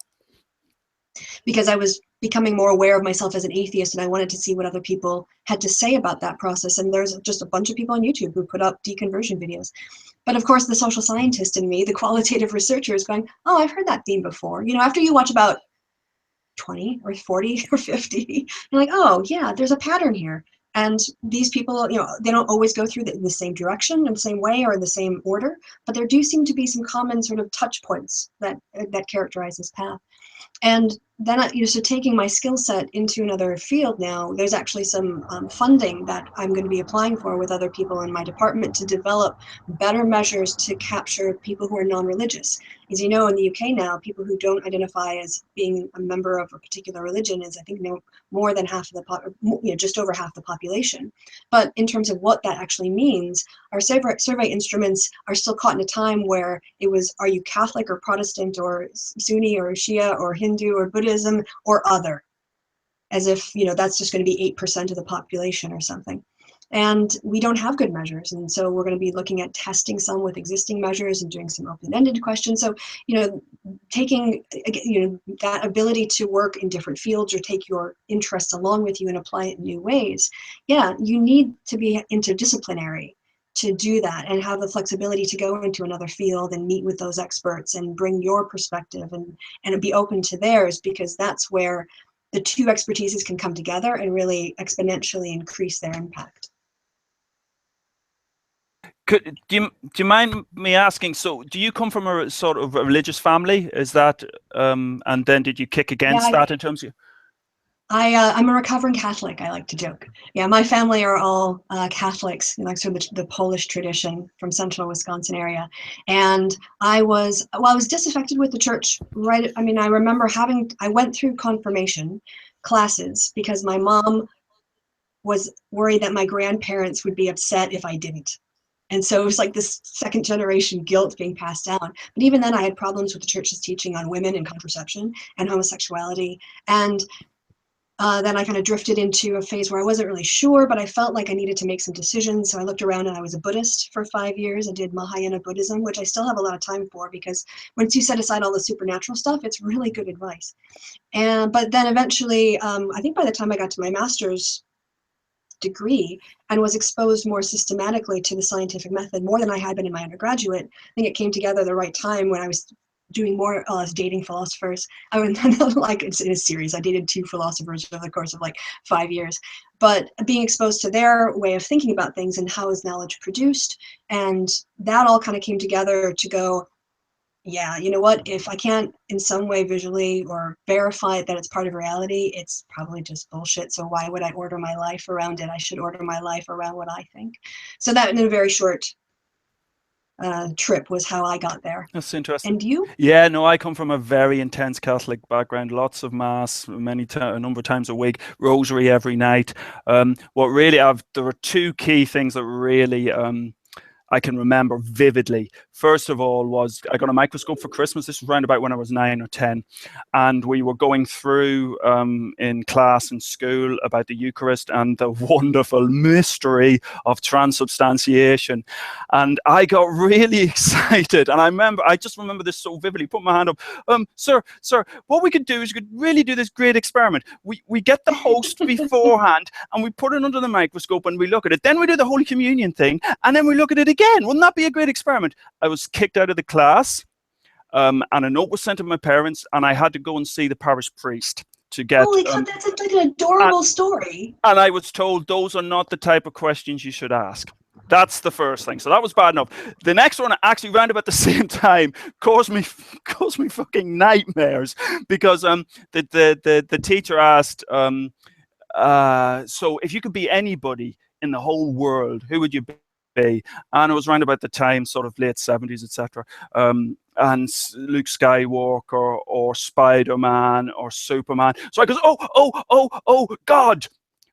because I was becoming more aware of myself as an atheist, and I wanted to see what other people had to say about that process. And there's just a bunch of people on YouTube who put up deconversion videos. But of course, the social scientist in me, the qualitative researcher, is going, oh, I've heard that theme before. You know, after you watch about 20 or 40 or 50, you're like, oh yeah, there's a pattern here. And these people, you know, they don't always go through the same direction in the same way or in the same order, but there do seem to be some common sort of touch points that characterize this path. And then, you know, so taking my skill set into another field now, there's actually some funding that I'm going to be applying for with other people in my department to develop better measures to capture people who are non-religious. As you know, in the UK now, people who don't identify as being a member of a particular religion is, I think, no more than half of the you know, just over half the population. But in terms of what that actually means, our survey instruments are still caught in a time where it was, are you Catholic or Protestant or Sunni or Shia or Hindu or Buddhism or other? As if, you know, that's just going to be 8% of the population or something. And we don't have good measures. And so we're going to be looking at testing some with existing measures and doing some open-ended questions. So, you know, taking, you know, that ability to work in different fields or take your interests along with you and apply it in new ways. Yeah, you need to be interdisciplinary to do that and have the flexibility to go into another field and meet with those experts and bring your perspective and be open to theirs, because that's where the two expertises can come together and really exponentially increase their impact. Do you mind me asking, so do you come from a sort of a religious family? Is that, and then did you kick against that in terms of? I'm a recovering Catholic, I like to joke. Yeah, my family are all Catholics, you know, like sort of the Polish tradition from central Wisconsin area. And I was disaffected with the church, right? I mean, I remember I went through confirmation classes because my mom was worried that my grandparents would be upset if I didn't. And so it was like this second generation guilt being passed down. But even then I had problems with the church's teaching on women and contraception and homosexuality. And then I kind of drifted into a phase where I wasn't really sure, but I felt like I needed to make some decisions. So I looked around and I was a Buddhist for 5 years. I did Mahayana Buddhism, which I still have a lot of time for, because once you set aside all the supernatural stuff, it's really good advice. But then eventually, I think by the time I got to my master's degree and was exposed more systematically to the scientific method, more than I had been in my undergraduate, I think it came together the right time when I was doing more dating philosophers. I mean, like it's in a series. I dated 2 philosophers over the course of like 5 years. But being exposed to their way of thinking about things and how is knowledge produced, and that all kind of came together to go, yeah, you know what, if I can't in some way visually or verify that it's part of reality, it's probably just bullshit. So why would I order my life around it? I should order my life around what I think. So that, in a very short trip, was how I got there. That's interesting. And you? Yeah, no, I come from a very intense Catholic background. Lots of mass, a number of times a week, rosary every night. What really there were 2 key things that really I can remember vividly. First of all was I got a microscope for Christmas. This was around about when I was 9 or 10. And we were going through in class in school about the Eucharist and the wonderful mystery of transubstantiation. And I got really excited. And I just remember this so vividly, put my hand up. Sir, what we could do is we could really do this great experiment. We get the host beforehand and we put it under the microscope and we look at it. Then we do the Holy Communion thing and then we look at it again. Wouldn't that be a great experiment? I was kicked out of the class and a note was sent to my parents and I had to go and see the parish priest to get... Holy God, that's like an adorable story. And I was told those are not the type of questions you should ask. That's the first thing. So that was bad enough. The next one, actually around about the same time, caused me fucking nightmares because the teacher asked, so if you could be anybody in the whole world, who would you be? And it was around about the time, sort of late 70s, etc. And Luke Skywalker or Spider-Man or Superman. So I goes, oh, God.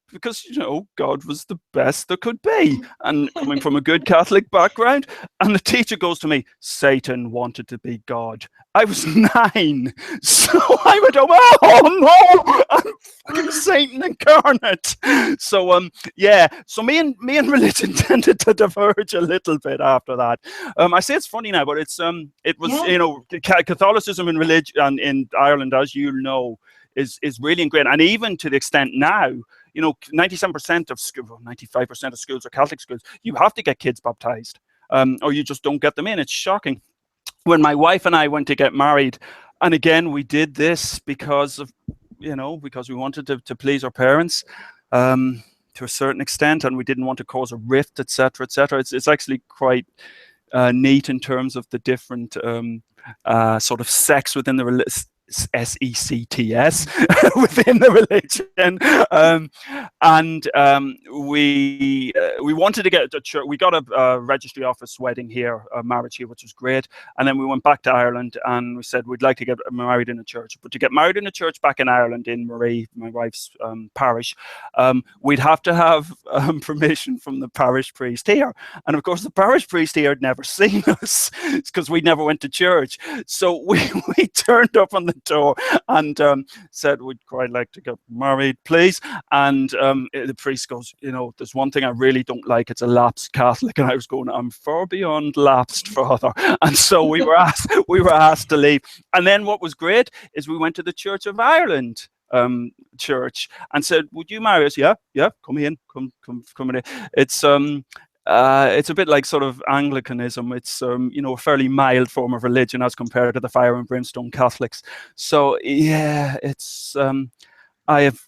Because, you know, God was the best there could be. And coming from a good Catholic background. And the teacher goes to me, Satan wanted to be God. I was 9. So I went, oh no, I'm fucking Satan incarnate. So, yeah. So me and religion tended to diverge a little bit after that. I say it's funny now, but it was, you know, Catholicism and religion in Ireland, as you know, is really ingrained. And even to the extent now, you know, 97% of schools, 95% of schools are Catholic schools, you have to get kids baptized, or you just don't get them in. It's shocking. When my wife and I went to get married, and again, we did this because of, you know, because we wanted to please our parents to a certain extent, and we didn't want to cause a rift, etc., etc. It's actually quite neat in terms of the different sort of sects within the religion. SECTS within the religion, and we wanted to get a church. We got a registry office wedding here, a marriage here, which was great. And then we went back to Ireland and we said we'd like to get married in a church. But to get married in a church back in Ireland, in Marie, my wife's parish, we'd have to have permission from the parish priest here. And of course, the parish priest here had never seen us because we never went to church. So we turned up on the door and said we'd quite like to get married, please. And the priest goes, you know, there's one thing I really don't like, it's a lapsed Catholic. And I was going, I'm far beyond lapsed, Father. And so we were asked to leave. And then what was great is we went to the Church of Ireland church and said, would you marry us? Yeah, come in. It's a bit like sort of Anglicanism. It's you know, a fairly mild form of religion as compared to the fire and brimstone Catholics. So yeah, it's I have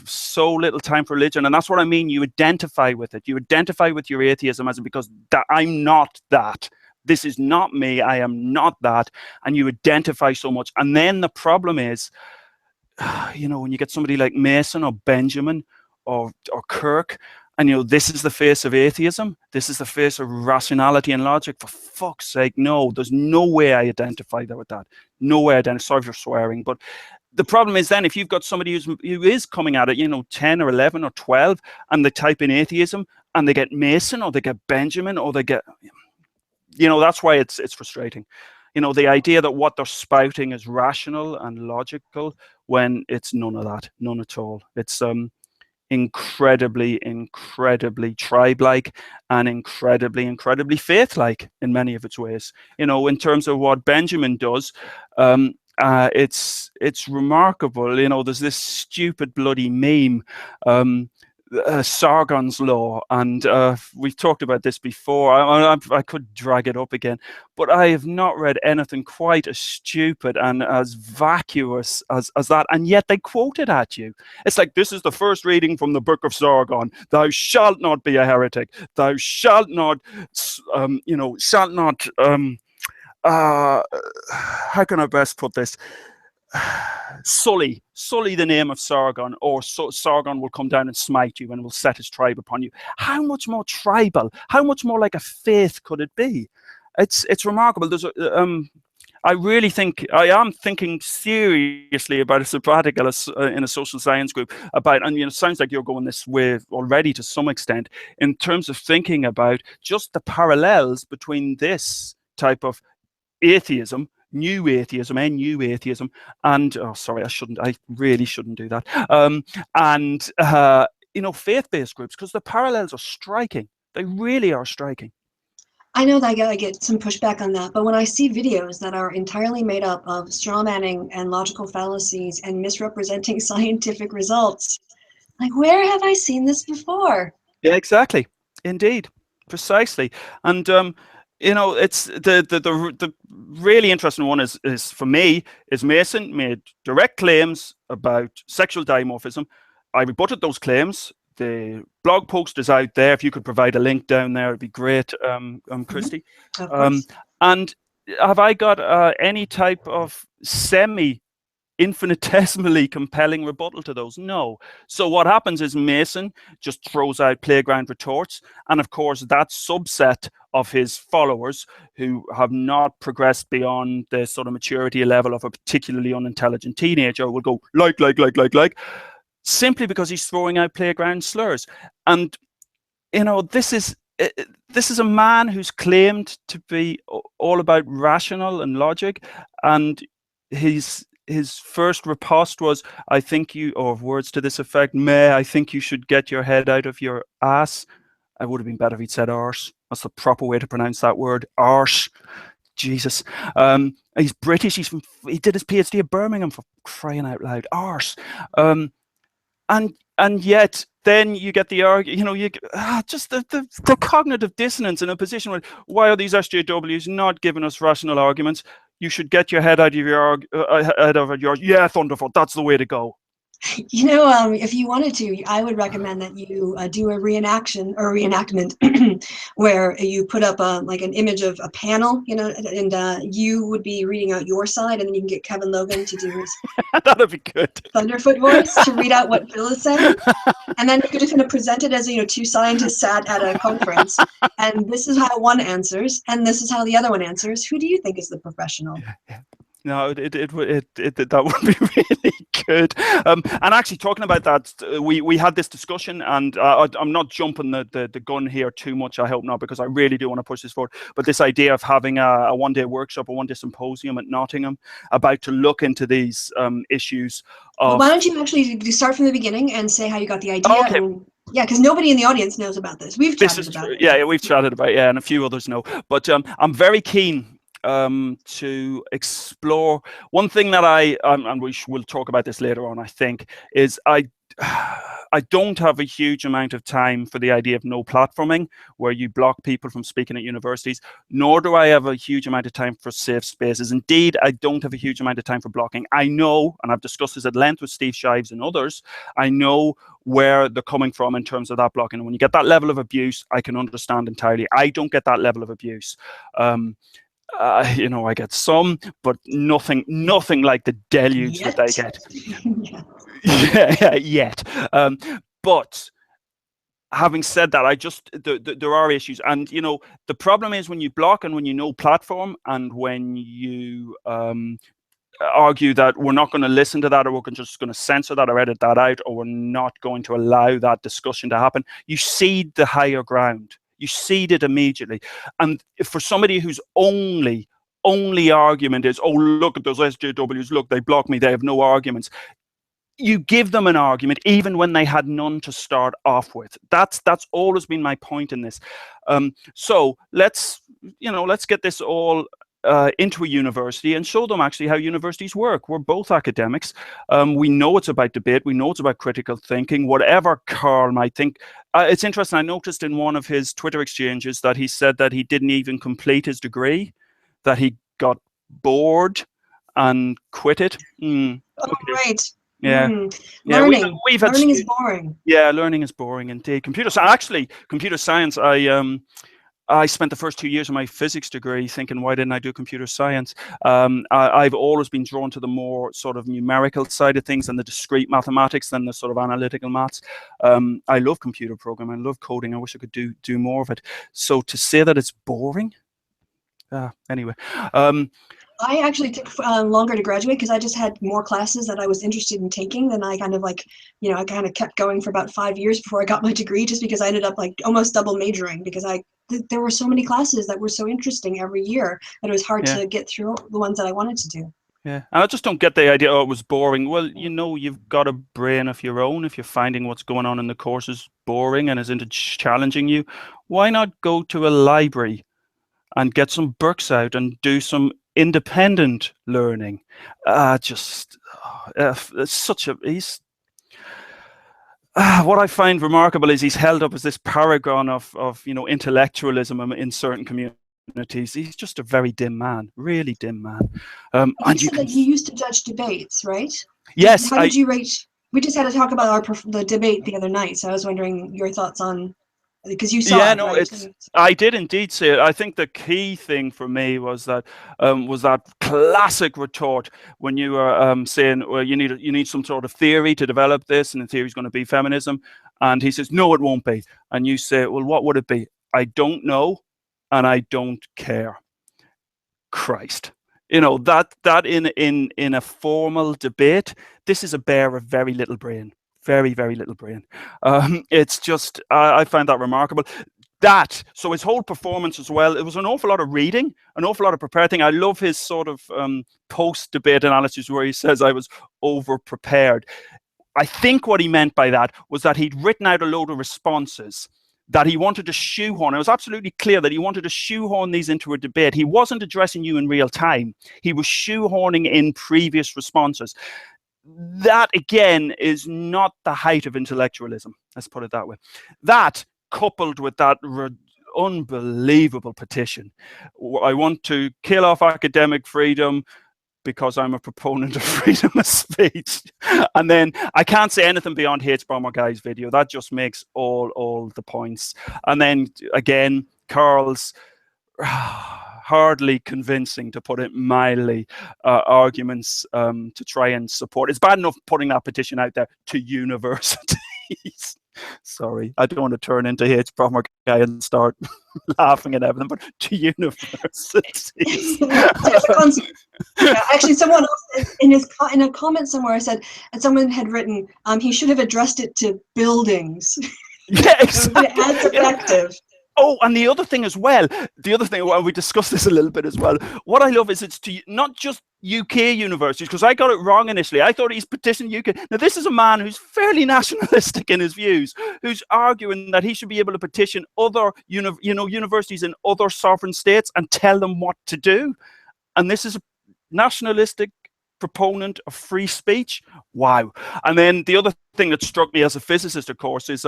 so little time for religion, and that's what I mean. You identify with it. You identify with your atheism as because I'm not that. This is not me. I am not that, and you identify so much. And then the problem is, you know, when you get somebody like Mason or Benjamin or Kirk. And, you know, this is the face of atheism. This is the face of rationality and logic. For fuck's sake, no. There's no way I identify with that. No way I identify. Sorry for swearing. But the problem is then if you've got somebody who is coming at it, you know, 10 or 11 or 12, and they type in atheism, and they get Mason or they get Benjamin or they get, you know, that's why it's frustrating. You know, the idea that what they're spouting is rational and logical when it's none of that. None at all. It's incredibly tribe-like and incredibly faith-like in many of its ways. You know, in terms of what Benjamin does, it's remarkable. You know, there's this stupid bloody meme, Sargon's law, and we've talked about this before. I could drag it up again, but I have not read anything quite as stupid and as vacuous as that, and yet they quote it at you. It's like, this is the first reading from the Book of Sargon. Thou shalt not be a heretic. Thou shalt not, you know, shalt not. How can I best put this? Sully the name of Sargon, or Sargon will come down and smite you and will set his tribe upon you. How much more tribal, how much more like a faith could it be? It's remarkable. There's I really think, I am thinking seriously about a sabbatical in a social science group about, and you know, it sounds like you're going this way already to some extent, in terms of thinking about just the parallels between this type of atheism, new atheism, and I really shouldn't do that. And you know, faith-based groups, because the parallels are striking. They really are striking. I know that I get some pushback on that, but when I see videos that are entirely made up of strawmanning and logical fallacies and misrepresenting scientific results, like, where have I seen this before? Yeah, exactly. Indeed, precisely. And you know, it's the really interesting one is for me is Mason made direct claims about sexual dimorphism. I rebutted those claims. The blog post is out there. If you could provide a link down there, it'd be great, Kristi. And have I got any type of infinitesimally compelling rebuttal to those? No. So what happens is Mason just throws out playground retorts, and of course that subset of his followers who have not progressed beyond the sort of maturity level of a particularly unintelligent teenager will go like, simply because he's throwing out playground slurs. And you know, this is a man who's claimed to be all about rational and logic, and his first riposte was, I think you, or words to this effect, I think you should get your head out of your ass. It would have been better if he'd said arse. That's the proper way to pronounce that word, arse. Jesus. He's British. He did his PhD at Birmingham, for crying out loud. Arse. And yet then you get the argument, just the cognitive dissonance in a position where, why are these SJWs not giving us rational arguments? You should get your head out of your yeah, Thunderfoot, that's the way to go. If you wanted to, I would recommend that you do a reenactment where you put up like an image of a panel, and you would be reading out your side, and then you can get Kevin Logan to do his that'd be good Thunderfoot voice to read out what Phil is saying, and then you're just going to present it as two scientists sat at a conference, and this is how one answers, and this is how the other one answers. Who do you think is the professional? Yeah. No, that would be really good. And actually, talking about that, we had this discussion, and I'm not jumping the gun here too much. I hope not, because I really do want to push this forward. But this idea of having a one-day workshop, a one-day symposium at Nottingham, about to look into these issues. Well, why don't you actually start from the beginning and say how you got the idea? Okay. Yeah, because nobody in the audience knows about this. We've chatted about it. Yeah, we've chatted about it, and a few others know. But I'm very keen to explore one thing that and we'll talk about this later on, I think, is I don't have a huge amount of time for the idea of no platforming, where you block people from speaking at universities, nor do I have a huge amount of time for safe spaces. Indeed, I don't have a huge amount of time for blocking. I know, and I've discussed this at length with Steve Shives and others, I know where they're coming from in terms of that blocking. And when you get that level of abuse, I can understand entirely. I don't get that level of abuse. I get some, but nothing like the deluge that they get. Yet. But having said that, there are issues, and the problem is when you block and when you no platform, and when you argue that we're not going to listen to that, or we're just going to censor that or edit that out, or we're not going to allow that discussion to happen, you cede the higher ground. You cede it immediately. And for somebody whose only argument is, oh, look at those SJWs, look, they block me, they have no arguments, you give them an argument even when they had none to start off with. That's always been my point in this. So let's get this all into a university and show them actually how universities work. We're both academics. We know it's about debate. We know it's about critical thinking, whatever Carl might think. It's interesting. I noticed in one of his Twitter exchanges that he said that he didn't even complete his degree, that he got bored and quit it. Oh, okay. Right. Yeah. Learning. Learning is boring. Yeah, learning is boring indeed. Computer science, I spent the first 2 years of my physics degree thinking, why didn't I do computer science? I've always been drawn to the more sort of numerical side of things and the discrete mathematics than the sort of analytical maths. I love computer programming. I love coding. I wish I could do more of it. So to say that it's boring, anyway. I actually took longer to graduate because I just had more classes that I was interested in taking than I kind of I kind of kept going for about 5 years before I got my degree, just because I ended up almost double majoring, because there were so many classes that were so interesting every year that it was hard to get through the ones that I wanted to do. Yeah, and I just don't get the idea, it was boring. Well, you've got a brain of your own. If you're finding what's going on in the course is boring and isn't challenging you, why not go to a library and get some books out and do some independent learning? What I find remarkable is he's held up as this paragon of intellectualism in certain communities. He's just a very dim man, really dim man. And you said that you used to judge debates, right? Yes. How did you rate? We just had to talk about the debate the other night, so I was wondering your thoughts on, because you saw it, right? I did indeed see it. I think the key thing for me was that classic retort when you were saying, well, you need some sort of theory to develop this, and the theory is going to be feminism, and he says, no, it won't be, and you say, well, what would it be? I don't know, and I don't care. Christ. That in a formal debate, this is a bear of very little brain. Very, very little brain. It's just, I find that remarkable. So his whole performance as well, it was an awful lot of reading, an awful lot of preparing. I love his sort of post-debate analysis where he says I was over-prepared. I think what he meant by that was that he'd written out a load of responses that he wanted to shoehorn. It was absolutely clear that he wanted to shoehorn these into a debate. He wasn't addressing you in real time. He was shoehorning in previous responses. That, again, is not the height of intellectualism. Let's put it that way. That, coupled with that unbelievable petition, I want to kill off academic freedom because I'm a proponent of freedom of speech. And then I can't say anything beyond H-Bomber Guy's video. That just makes all the points. And then, again, Carl's hardly convincing, to put it mildly, arguments to try and support. It's bad enough putting that petition out there to universities. Sorry, I don't want to turn into H-Bomber Guy and start laughing at everything, but to universities. Yeah, actually, someone else in a comment somewhere said, and someone had written, he should have addressed it to buildings. Yeah, exactly. As effective. Oh, and the other thing as well, well, we discussed this a little bit as well. What I love is it's to not just UK universities, because I got it wrong initially. I thought he's petitioning UK. Now, this is a man who's fairly nationalistic in his views, who's arguing that he should be able to petition other, universities in other sovereign states and tell them what to do. And this is a nationalistic proponent of free speech. Wow. And then the other thing that struck me as a physicist, of course, is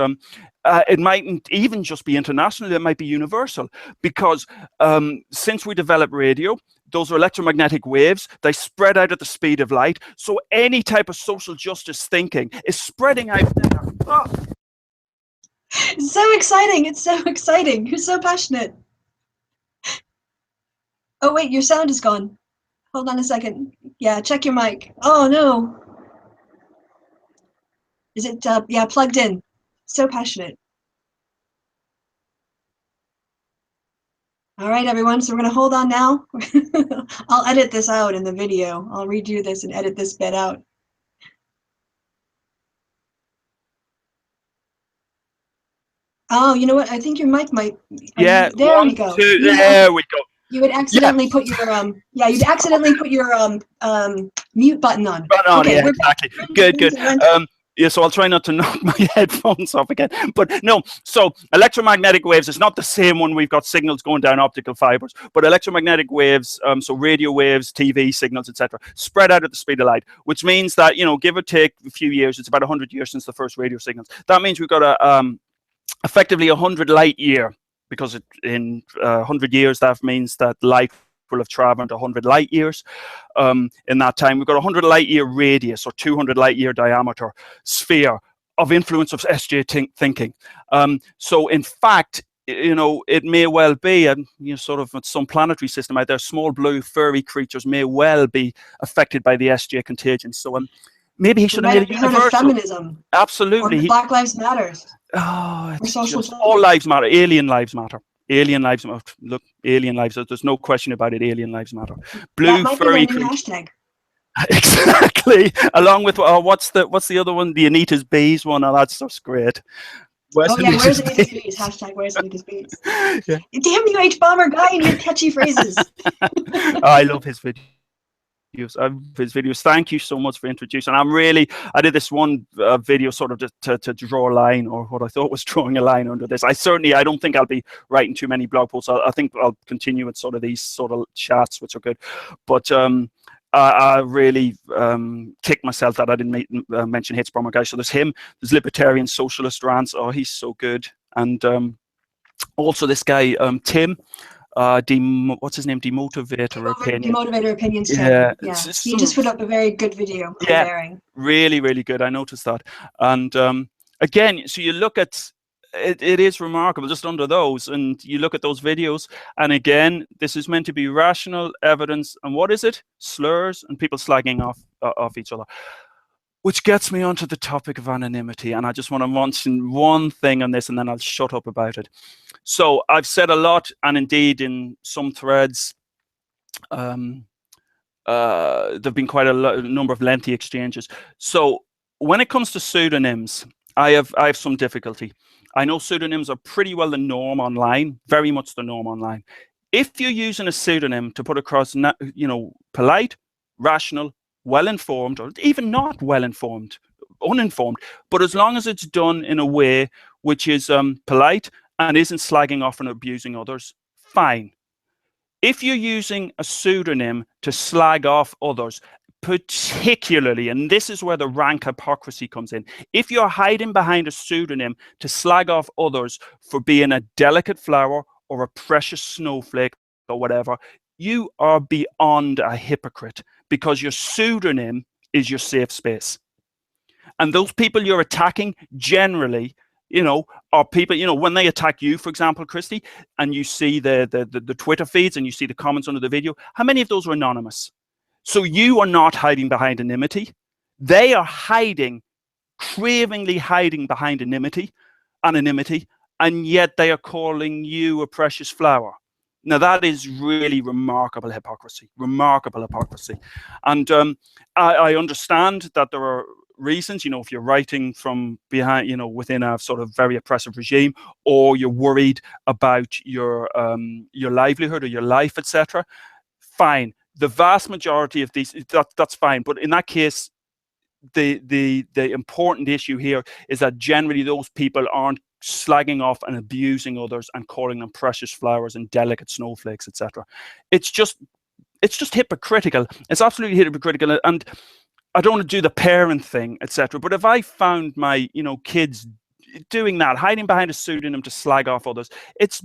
it mightn't even just be international, it might be universal, because since we developed radio, those are electromagnetic waves. They spread out at the speed of light. So any type of social justice thinking is spreading out there. Oh. It's so exciting. It's so exciting. You're so passionate. Oh, wait, your sound is gone. Hold on a second. Yeah, check your mic. Oh, no. Is it, yeah, plugged in? So passionate. All right, everyone, so we're going to hold on now. I'll edit this out in the video. I'll redo this and edit this bit out. Oh, you know what? I think your mic might... Yeah, there we go. There we go. You would accidentally put your you'd accidentally put your mute button on. Okay, yeah, exactly. Good. Yeah, so I'll try not to knock my headphones off again. But no, so electromagnetic waves is not the same when we've got signals going down optical fibers, but electromagnetic waves, so radio waves, TV signals, etc., spread out at the speed of light, which means that, give or take a few years, it's about 100 years since the first radio signals. That means we've got effectively 100 light year. Because in 100 years, that means that light will have traveled 100 light years. In that time, we've got 100 light year radius or 200 light year diameter sphere of influence of SJ thinking. So in fact, it may well be, sort of some planetary system out there, small blue furry creatures may well be affected by the SJ contagion. So maybe he should have made it universal. Feminism. Absolutely. Or Black Lives Matter. Oh, it's just all lives matter. Alien lives matter. Alien lives matter. Look, alien lives. There's no question about it. Alien lives matter. Blue furry creature. Hashtag. Exactly. Along with what's the other one? The Anita's Bees one. Oh, that's just great. Where's Anita's Bees? Hashtag Where's Anita's Bees? Yeah. Damn you, H-Bomber Guy, and your catchy phrases. I love his videos. Thank you so much for introducing. I did this one video sort of to draw a line, or what I thought was drawing a line under this. I don't think I'll be writing too many blog posts. I think I'll continue with sort of these sort of chats, which are good. But I really kicked myself that I didn't mention H-Bomber Guy. So there's him, there's Libertarian Socialist Rants. Oh, he's so good. And also this guy, Tim. What's his name? Demotivator Opinion. Demotivator Opinions. Yeah. He just put up a very good video. Yeah, really, really good. I noticed that. And again, so you look at it, it is remarkable just under those, and you look at those videos, and again, this is meant to be rational evidence. And what is it? Slurs and people slagging off each other. Which gets me onto the topic of anonymity, and I just want to mention one thing on this, and then I'll shut up about it. So I've said a lot, and indeed in some threads, there've been quite a number of lengthy exchanges. So when it comes to pseudonyms, I have some difficulty. I know pseudonyms are pretty well the norm online, very much the norm online. If you're using a pseudonym to put across, polite, rational, well-informed, or even not well-informed, uninformed, but as long as it's done in a way which is polite and isn't slagging off and abusing others, fine. If you're using a pseudonym to slag off others, particularly, and this is where the rank hypocrisy comes in, if you're hiding behind a pseudonym to slag off others for being a delicate flower or a precious snowflake or whatever, you are beyond a hypocrite, because your pseudonym is your safe space. And those people you're attacking generally, are people, when they attack you, for example, Kristi, and you see the Twitter feeds and you see the comments under the video, how many of those are anonymous? So you are not hiding behind anonymity. They are cravingly hiding behind anonymity, and yet they are calling you a precious flower. Now, that is really remarkable hypocrisy. And I understand that there are reasons, if you're writing from behind, within a sort of very oppressive regime, or you're worried about your livelihood or your life, etc. Fine. The vast majority of these, that's fine. But in that case, the important issue here is that generally those people aren't slagging off and abusing others and calling them precious flowers and delicate snowflakes, etc. It's just hypocritical. It's absolutely hypocritical. And I don't want to do the parent thing, etc. But if I found my kids doing that, hiding behind a pseudonym to slag off others, it's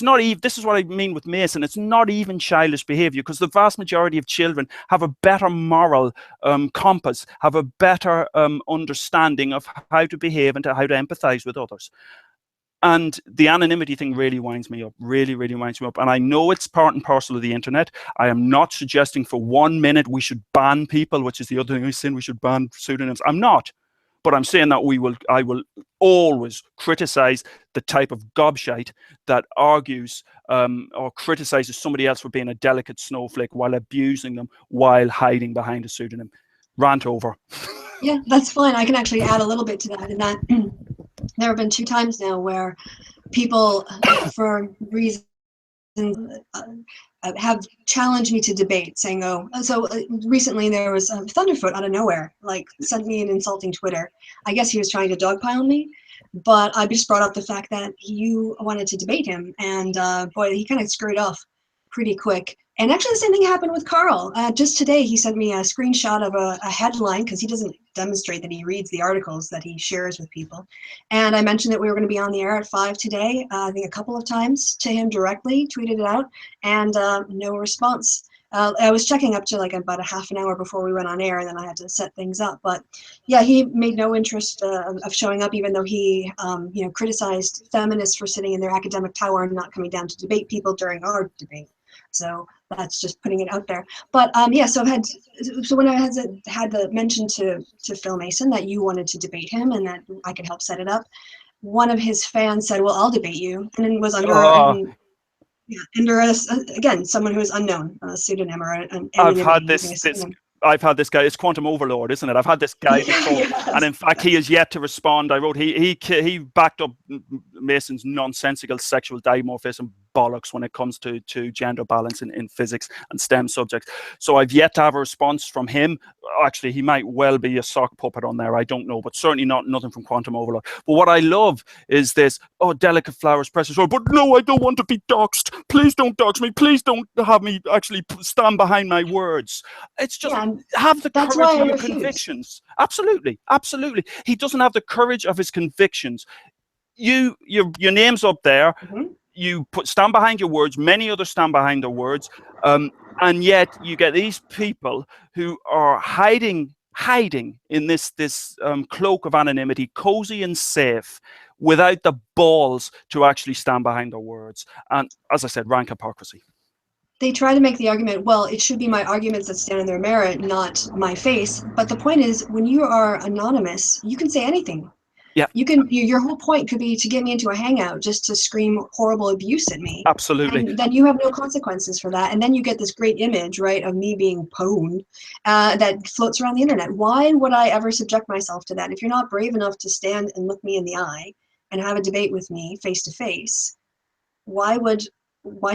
not even, this is what I mean with Mason, it's not even childish behavior, because the vast majority of children have a better moral compass, have a better understanding of how to behave and how to empathize with others. And the anonymity thing really winds me up, really winds me up. And I know it's part and parcel of the internet. I am not suggesting for 1 minute we should ban people, which is the other thing I saying we should ban pseudonyms. I'm not. But I'm saying that I will always criticize the type of gobshite that argues or criticizes somebody else for being a delicate snowflake while abusing them while hiding behind a pseudonym. Rant over. Yeah, that's fine. I can actually add a little bit to that. In that there have been 2 times now where people, for reasons, have challenged me to debate, saying, recently there was Thunderfoot out of nowhere, sent me an insulting Twitter. I guess he was trying to dogpile me, but I just brought up the fact that you wanted to debate him, and boy, he kind of screwed off pretty quick. And actually the same thing happened with Carl. Just today he sent me a screenshot of a headline, because he doesn't demonstrate that he reads the articles that he shares with people. And I mentioned that we were going to be on the air at 5 today, I think a couple of times to him directly, tweeted it out, and no response. I was checking up to about a half an hour before we went on air, and then I had to set things up. But yeah, he made no interest of showing up, even though he criticized feminists for sitting in their academic tower and not coming down to debate people during our debate. So that's just putting it out there. But yeah, so when I had the mention to Phil Mason that you wanted to debate him and that I could help set it up, one of his fans said, "Well, I'll debate you," and it was under again, someone who is unknown, a pseudonym or an anonymity. I've had this guy. It's Quantum Overlord, isn't it? I've had this guy before, yes. And in fact, he has yet to respond. I wrote he backed up Mason's nonsensical sexual dimorphism bollocks when it comes to gender balance in physics and STEM subjects. So I've yet to have a response from him. Actually, he might well be a sock puppet on there. I don't know, but certainly nothing from Quantum Overlord. But what I love is this: delicate flowers, precious flowers. But no, I don't want to be doxxed. Please don't dox me. Please don't have me actually stand behind my words. It's just have the courage of your convictions. Absolutely. He doesn't have the courage of his convictions. Your name's up there. Mm-hmm. You stand behind your words. Many others stand behind their words, and yet you get these people who are hiding in this cloak of anonymity, cozy and safe, without the balls to actually stand behind their words. And as I said, rank hypocrisy. They try to make the argument, well, it should be my arguments that stand on their merit, not my face. But the point is, when you are anonymous, you can say anything. Yeah. Your whole point could be to get me into a hangout just to scream horrible abuse at me. Absolutely. And then you have no consequences for that. And then you get this great image, right, of me being pwned that floats around the internet. Why would I ever subject myself to that? If you're not brave enough to stand and look me in the eye and have a debate with me face to face, why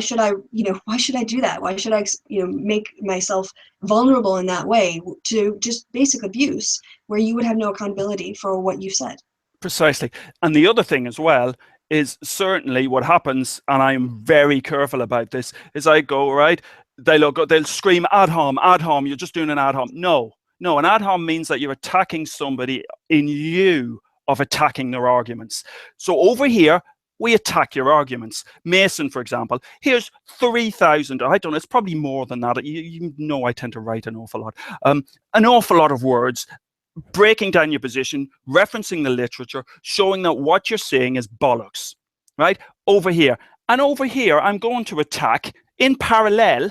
should I do that? Why should I, make myself vulnerable in that way to just basic abuse where you would have no accountability for what you said? Precisely. And the other thing as well is certainly what happens, and I'm very careful about this, is I go, right, they'll scream ad hom, you're just doing an ad hom. No, an ad hom means that you're attacking somebody in lieu of attacking their arguments. So over here, we attack your arguments. Mason, for example, here's 3,000, I don't know, it's probably more than that. You know I tend to write an awful lot. An awful lot of words, breaking down your position, referencing the literature, showing that what you're saying is bollocks, right? Over here. And over here, I'm going to attack in parallel.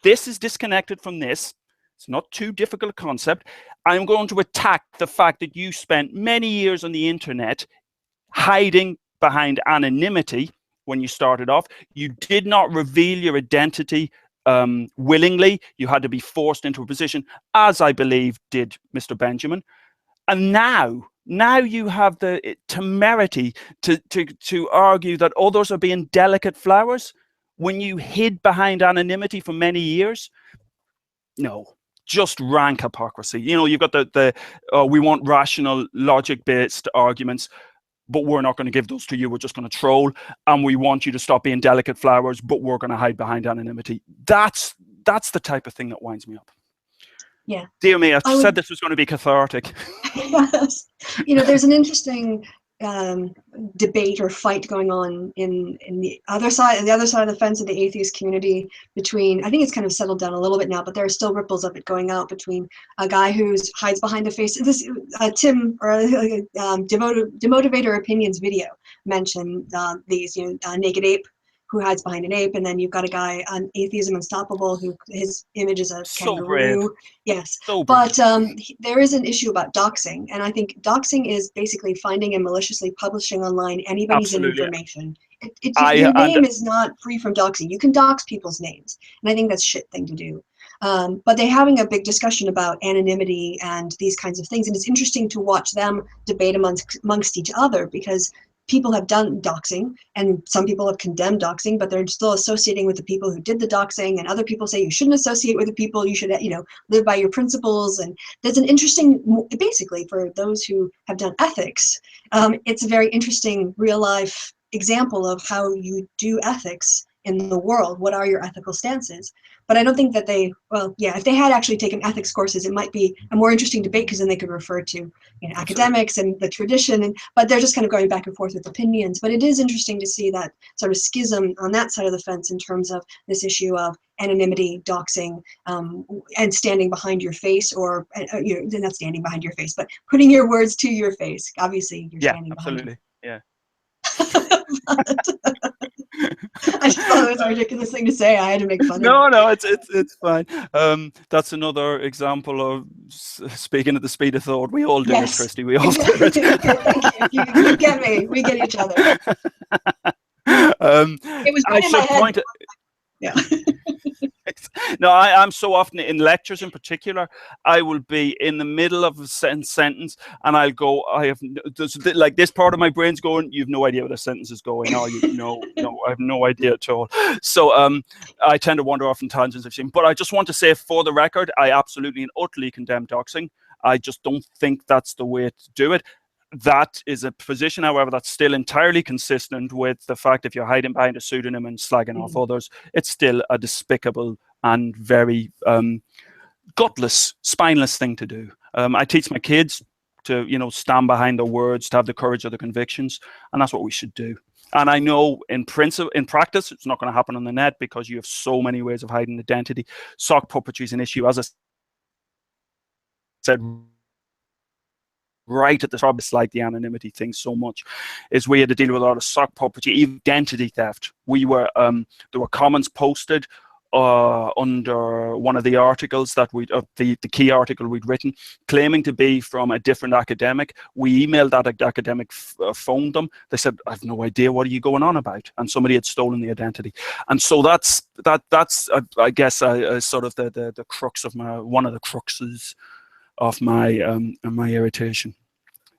This is disconnected from this. It's not too difficult a concept. I'm going to attack the fact that you spent many years on the internet hiding behind anonymity when you started off. You did not reveal your identity willingly. You had to be forced into a position, as I believe did Mr. Benjamin. And now you have the temerity to argue that others are being delicate flowers when you hid behind anonymity for many years. No, just rank hypocrisy. You know, you've got the we want rational, logic-based arguments, but we're not going to give those to you. We're just going to troll, and we want you to stop being delicate flowers, but we're going to hide behind anonymity. That's the type of thing that winds me up. Yeah. Dear me, I said this was going to be cathartic. Yes. You know, there's an interesting debate or fight going on in the other side of the fence of the atheist community between, I think it's kind of settled down a little bit now, but there are still ripples of it going out between a guy who hides behind the face. This Tim, or Demotivator Opinions video mentioned these, you know, naked ape who hides behind an ape, and then you've got a guy on Atheism Unstoppable who his image is a kangaroo. Brave. Yes, so but there is an issue about doxing, and I think doxing is basically finding and maliciously publishing online anybody's information. Your name is not free from doxing. You can dox people's names, and I think that's a shit thing to do. But they're having a big discussion about anonymity and these kinds of things, and it's interesting to watch them debate amongst each other, because people have done doxing, and some people have condemned doxing, but they're still associating with the people who did the doxing, and other people say you shouldn't associate with the people, you should, you know, live by your principles. And there's an interesting, basically for those who have done ethics, it's a very interesting real life example of how you do ethics in the world. What are your ethical stances? But I don't think that if they had actually taken ethics courses, it might be a more interesting debate, because then they could refer to, you know, academics and the tradition, but they're just kind of going back and forth with opinions. But it is interesting to see that sort of schism on that side of the fence in terms of this issue of anonymity, doxing, and standing behind your face, or you know, not standing behind your face, but putting your words to your face. Obviously, you're standing absolutely. behind. I just thought it was a ridiculous thing to say. I had to make fun of it. No, it's fine. That's another example of speaking at the speed of thought. We all do it, Kristi. We all do it. Thank you. You get me. We get each other. It was good in my head. Yeah. No, I'm so often in lectures in particular, I will be in the middle of a sentence and I'll go, like this part of my brain's going, you've no idea where the sentence is going. Oh, no, I have no idea at all. So I tend to wander off in tangents, but I just want to say, for the record, I absolutely and utterly condemn doxing. I just don't think that's the way to do it. That is a position, however, that's still entirely consistent with the fact if you're hiding behind a pseudonym and slagging off others, it's still a despicable and very gutless, spineless thing to do. I teach my kids to, you know, stand behind their words, to have the courage of their convictions, and that's what we should do. And I know in practice, it's not going to happen on the net, because you have so many ways of hiding identity. Sock puppetry is an issue, as I said right at the top. It's like the anonymity thing so much, is we had to deal with a lot of sock puppetry, identity theft. We were there were comments posted under one of the articles that the key article we'd written, claiming to be from a different academic. We emailed that academic, phoned them. They said, "I have no idea, what are you going on about?" And somebody had stolen the identity. And so that's I guess sort of the crux of one of the cruxes of my irritation.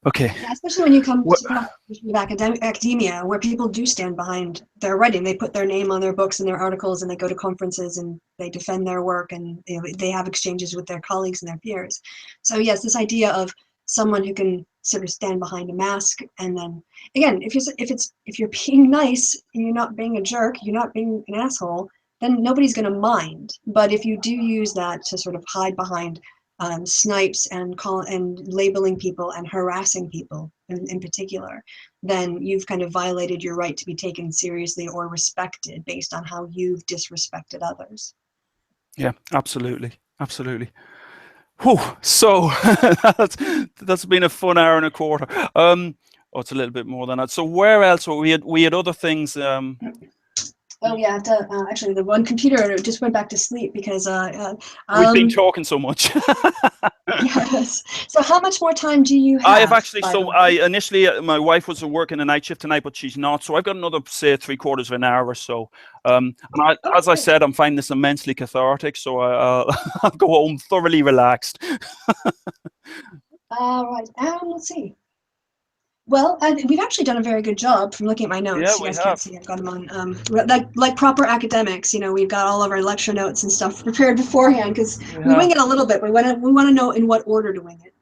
Okay. Yeah, especially when you come to academia, where people do stand behind their writing. They put their name on their books and their articles, and they go to conferences and they defend their work, and they have exchanges with their colleagues and their peers. So yes, this idea of someone who can sort of stand behind a mask. And then again, if you're being nice and you're not being a jerk, you're not being an asshole, then nobody's going to mind. But if you do use that to sort of hide behind snipes and labeling people and harassing people in particular, then you've kind of violated your right to be taken seriously or respected based on how you've disrespected others. Yeah, absolutely, absolutely. Whew, so that's been a fun hour and a quarter. Oh, it's a little bit more than that. So where else? Well, we had other things. Oh yeah, actually, the one computer just went back to sleep because we've been talking so much. Yes. So how much more time do you have? I have actually. So I initially, my wife was working a night shift tonight, but she's not. So I've got another, say, 3/4 of an hour or so. And as I said, I'm finding this immensely cathartic. So I'll go home thoroughly relaxed. Right. Let's see. Well, we've actually done a very good job from looking at my notes. Yeah, you guys can't see, I've got them on. Like proper academics, we've got all of our lecture notes and stuff prepared beforehand because we wing it a little bit. We want to know in what order to wing it.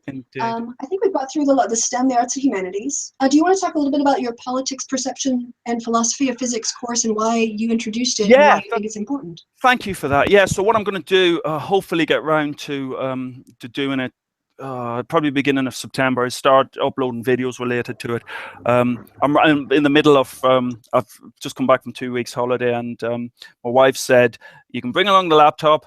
Indeed. I think we've got through the STEM, the arts and humanities. Do you want to talk a little bit about your politics, perception, and philosophy of physics course and why you introduced it and why you think it's important? Thank you for that. Yeah, so what I'm going to do, hopefully get round to doing it probably beginning of September, is start uploading videos related to it. I'm in the middle of, I've just come back from 2 weeks holiday, and my wife said, you can bring along the laptop,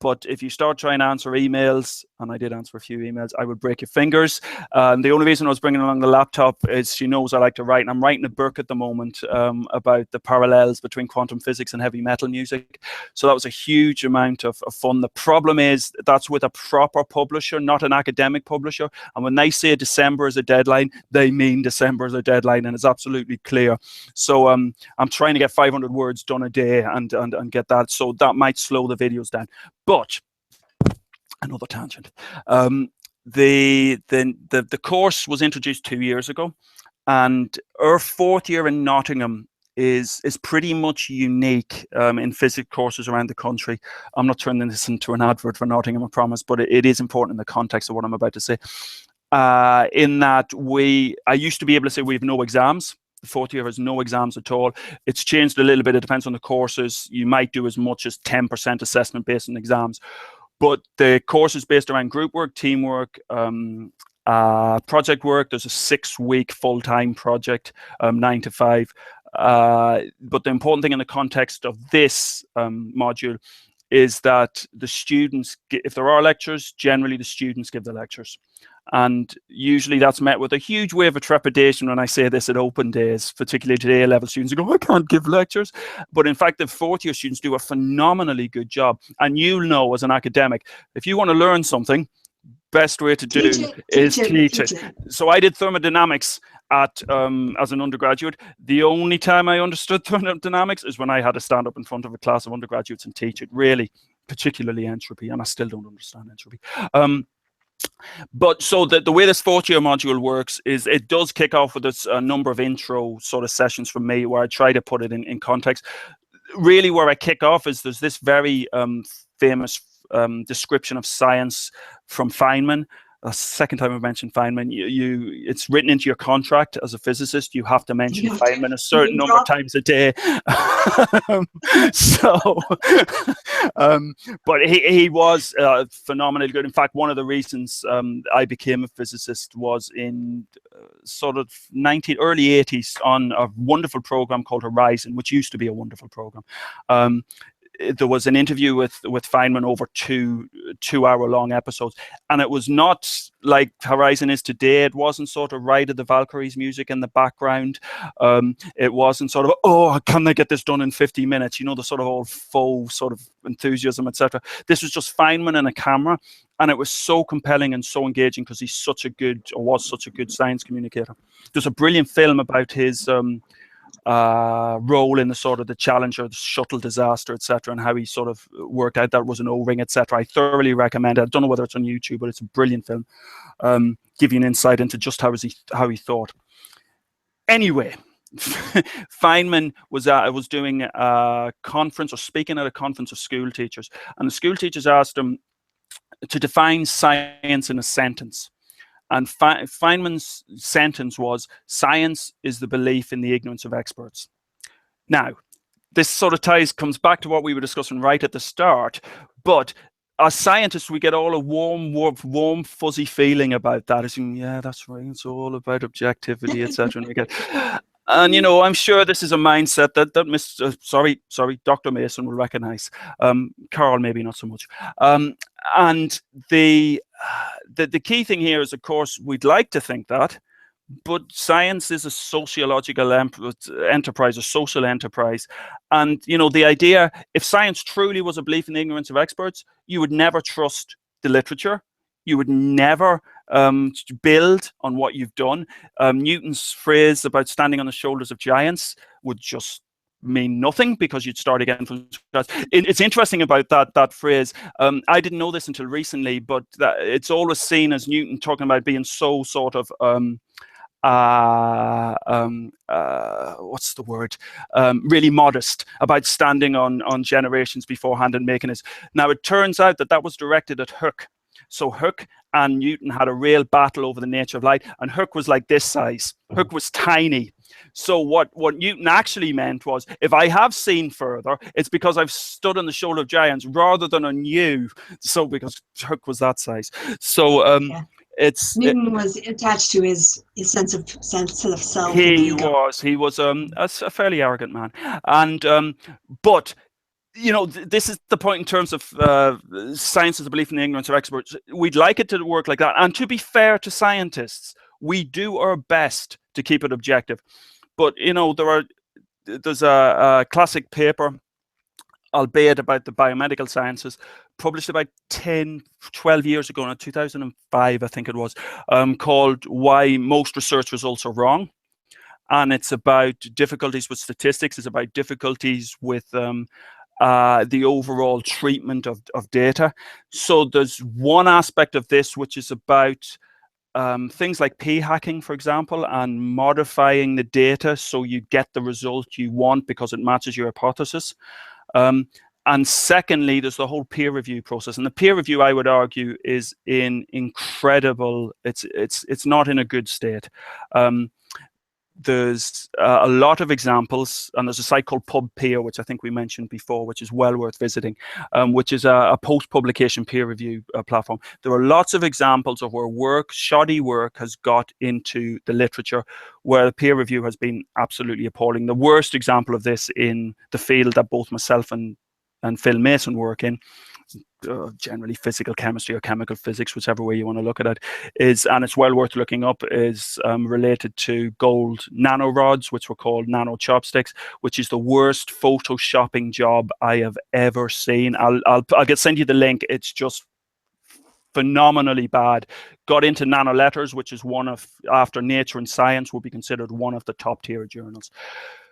but if you start trying to answer emails, and I did answer a few emails, I would break your fingers. The only reason I was bringing along the laptop is she knows I like to write, and I'm writing a book at the moment about the parallels between quantum physics and heavy metal music. So that was a huge amount of fun. The problem is that's with a proper publisher, not an academic publisher. And when they say December is a deadline, they mean December is a deadline, and it's absolutely clear. So I'm trying to get 500 words done a day and get that. So that might slow the videos down. But another tangent. The course was introduced 2 years ago, and our 4th year in Nottingham is pretty much unique in physics courses around the country. I'm not turning this into an advert for Nottingham, I promise, but it is important in the context of what I'm about to say. In that I used to be able to say we have no exams. The 4th year has no exams at all. It's changed a little bit. It depends on the courses. You might do as much as 10% assessment based on exams. But the course is based around group work, teamwork, project work. There's a 6-week full-time project, 9 to 5. But the important thing in the context of this module is that the students, if there are lectures, generally the students give the lectures. And usually that's met with a huge wave of trepidation when I say this at open days, particularly to A-level students who go, I can't give lectures. But in fact, the 4th year students do a phenomenally good job. And you'll know as an academic, if you want to learn something, best way to do is teach it. So I did thermodynamics as an undergraduate. The only time I understood thermodynamics is when I had to stand up in front of a class of undergraduates and teach it, really, particularly entropy. And I still don't understand entropy. But so the way this 4th year module works is it does kick off with this number of intro sort of sessions from me where I try to put it in context. Really where I kick off is there's this very famous description of science from Feynman. The second time I've mentioned Feynman, it's written into your contract as a physicist. You have to mention Feynman a certain number of times a day. But he was phenomenally good. In fact, one of the reasons I became a physicist was in sort of early 80s on a wonderful program called Horizon, which used to be a wonderful program. There was an interview with Feynman over two hour-long episodes, and it was not like Horizon is today. It wasn't sort of Ride of the Valkyries music in the background. It wasn't sort of, oh, can they get this done in 50 minutes? The sort of old faux sort of enthusiasm, etc. This was just Feynman and a camera, and it was so compelling and so engaging because he's was such a good science communicator. There's a brilliant film about his role in the sort of the Challenger, the shuttle disaster, etc., and how he sort of worked out that it was an O-ring, etc. I thoroughly recommend it. I don't know whether it's on YouTube, but it's a brilliant film. Give you an insight into just how he thought. Anyway, Feynman was doing a conference or speaking at a conference of school teachers, and the school teachers asked him to define science in a sentence. And Feynman's sentence was, science is the belief in the ignorance of experts. Now, this sort of comes back to what we were discussing right at the start, but as scientists, we get all a warm, fuzzy feeling about that. As in, yeah, that's right. It's all about objectivity, etc. And you know, I'm sure this is a mindset that sorry, Dr. Mason will recognize. Carl, maybe not so much. And the key thing here is, of course, we'd like to think that, but science is a sociological enterprise, a social enterprise. And, you know, the idea, if science truly was a belief in the ignorance of experts, you would never trust the literature. You would never build on what you've done. Newton's phrase about standing on the shoulders of giants would just mean nothing, because you'd start again from scratch. It's interesting about that phrase. I didn't know this until recently, but it's always seen as Newton talking about being so sort of what's the word? Really modest about standing on generations beforehand and making his. Now it turns out that was directed at Hooke. So Hooke and Newton had a real battle over the nature of light, and Hooke was like this size. Hooke was tiny. So what Newton actually meant was, if I have seen further, it's because I've stood on the shoulder of giants rather than on you. So because Hooke was that size. So Newton was attached to his sense of self. He was a fairly arrogant man, and but you know, this is the point in terms of science as a belief in the ignorance of experts. We'd like it to work like that, and to be fair to scientists, we do our best to keep it objective. But you know, there's a classic paper, albeit about the biomedical sciences, published about 10-12 years ago, in 2005 I think it was, called Why Most Research Results Are Wrong. And it's about difficulties with statistics, it's about difficulties with the overall treatment of data. So there's one aspect of this which is about things like p-hacking, for example, and modifying the data so you get the result you want because it matches your hypothesis. And secondly, there's the whole peer review process. And the peer review, I would argue, is it's not in a good state. There's a lot of examples, and there's a site called PubPeer, which I think we mentioned before, which is well worth visiting, which is a post-publication peer review platform. There are lots of examples of where shoddy work has got into the literature, where the peer review has been absolutely appalling. The worst example of this in the field that both myself and Phil Mason work in, generally physical chemistry or chemical physics, whichever way you want to look at it, is, and it's well worth looking up, is related to gold nanorods, which were called nano chopsticks, which is the worst photoshopping job I have ever seen. I'll send you the link. It's just phenomenally bad. Got into Nano Letters, which is one of, after Nature and Science, would be considered one of the top tier journals.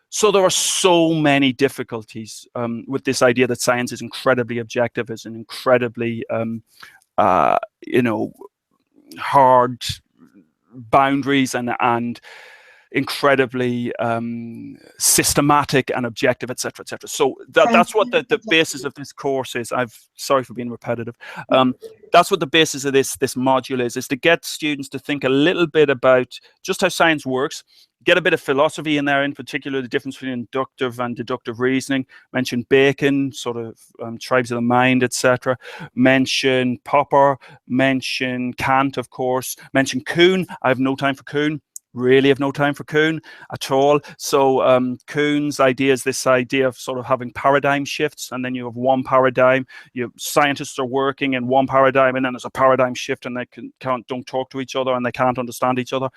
So there are so many difficulties with this idea that science is incredibly objective, is an incredibly, you know, hard boundaries and incredibly systematic and objective, etc., etc. So that's what the basis of this course is. Sorry for being repetitive. That's what the basis of this module is to get students to think a little bit about just how science works, get a bit of philosophy in there, in particular the difference between inductive and deductive reasoning. Mention Bacon, sort of tribes of the mind, etc. Mention Popper, mention Kant, of course. Mention Kuhn. I have no time for Kuhn. Really have no time for Kuhn at all. So Kuhn's idea is this idea of sort of having paradigm shifts, and then you have one paradigm. Scientists are working in one paradigm, and then there's a paradigm shift, and they don't talk to each other, and they can't understand each other.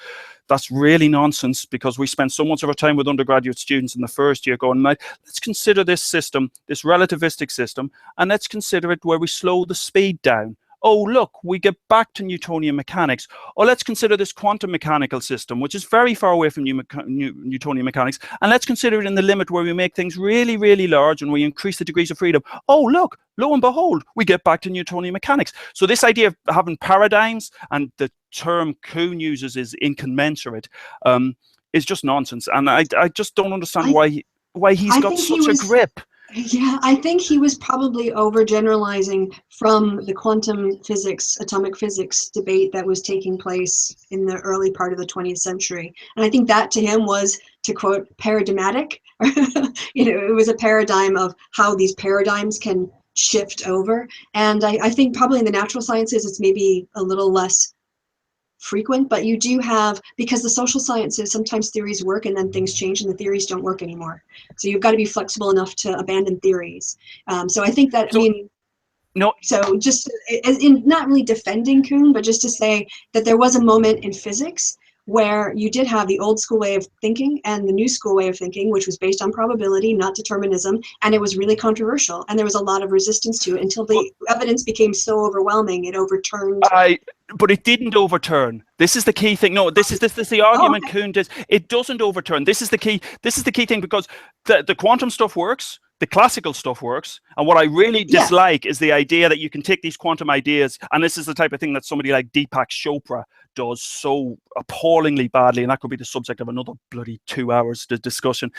That's really nonsense, because we spend so much of our time with undergraduate students in the first year going, let's consider this system, this relativistic system, and let's consider it where we slow the speed down. Oh, look, we get back to Newtonian mechanics. Or let's consider this quantum mechanical system, which is very far away from Newtonian mechanics. And let's consider it in the limit where we make things really, really large and we increase the degrees of freedom. Oh, look, lo and behold, we get back to Newtonian mechanics. So this idea of having paradigms, and the term Kuhn uses is incommensurate, is just nonsense. And I just don't understand why he's got such a grip. Yeah, I think he was probably overgeneralizing from the quantum physics, atomic physics debate that was taking place in the early part of the 20th century. And I think that to him was, to quote, paradigmatic. It was a paradigm of how these paradigms can shift over. And I think probably in the natural sciences, it's maybe a little less frequent, but you do have, because the social sciences, sometimes theories work and then things change and the theories don't work anymore. So you've got to be flexible enough to abandon theories. So I think that, No, so just in not really defending Kuhn, but just to say that there was a moment in physics where you did have the old school way of thinking and the new school way of thinking, which was based on probability, not determinism, and it was really controversial. And there was a lot of resistance to it until the evidence became so overwhelming, it overturned. But it didn't overturn. This is the key thing. No, this is the argument Kuhn does. It doesn't overturn. This is the key thing, because the quantum stuff works. The classical stuff works. And what I really dislike is the idea that you can take these quantum ideas, and this is the type of thing that somebody like Deepak Chopra does so appallingly badly, and that could be the subject of another bloody 2 hours discussion,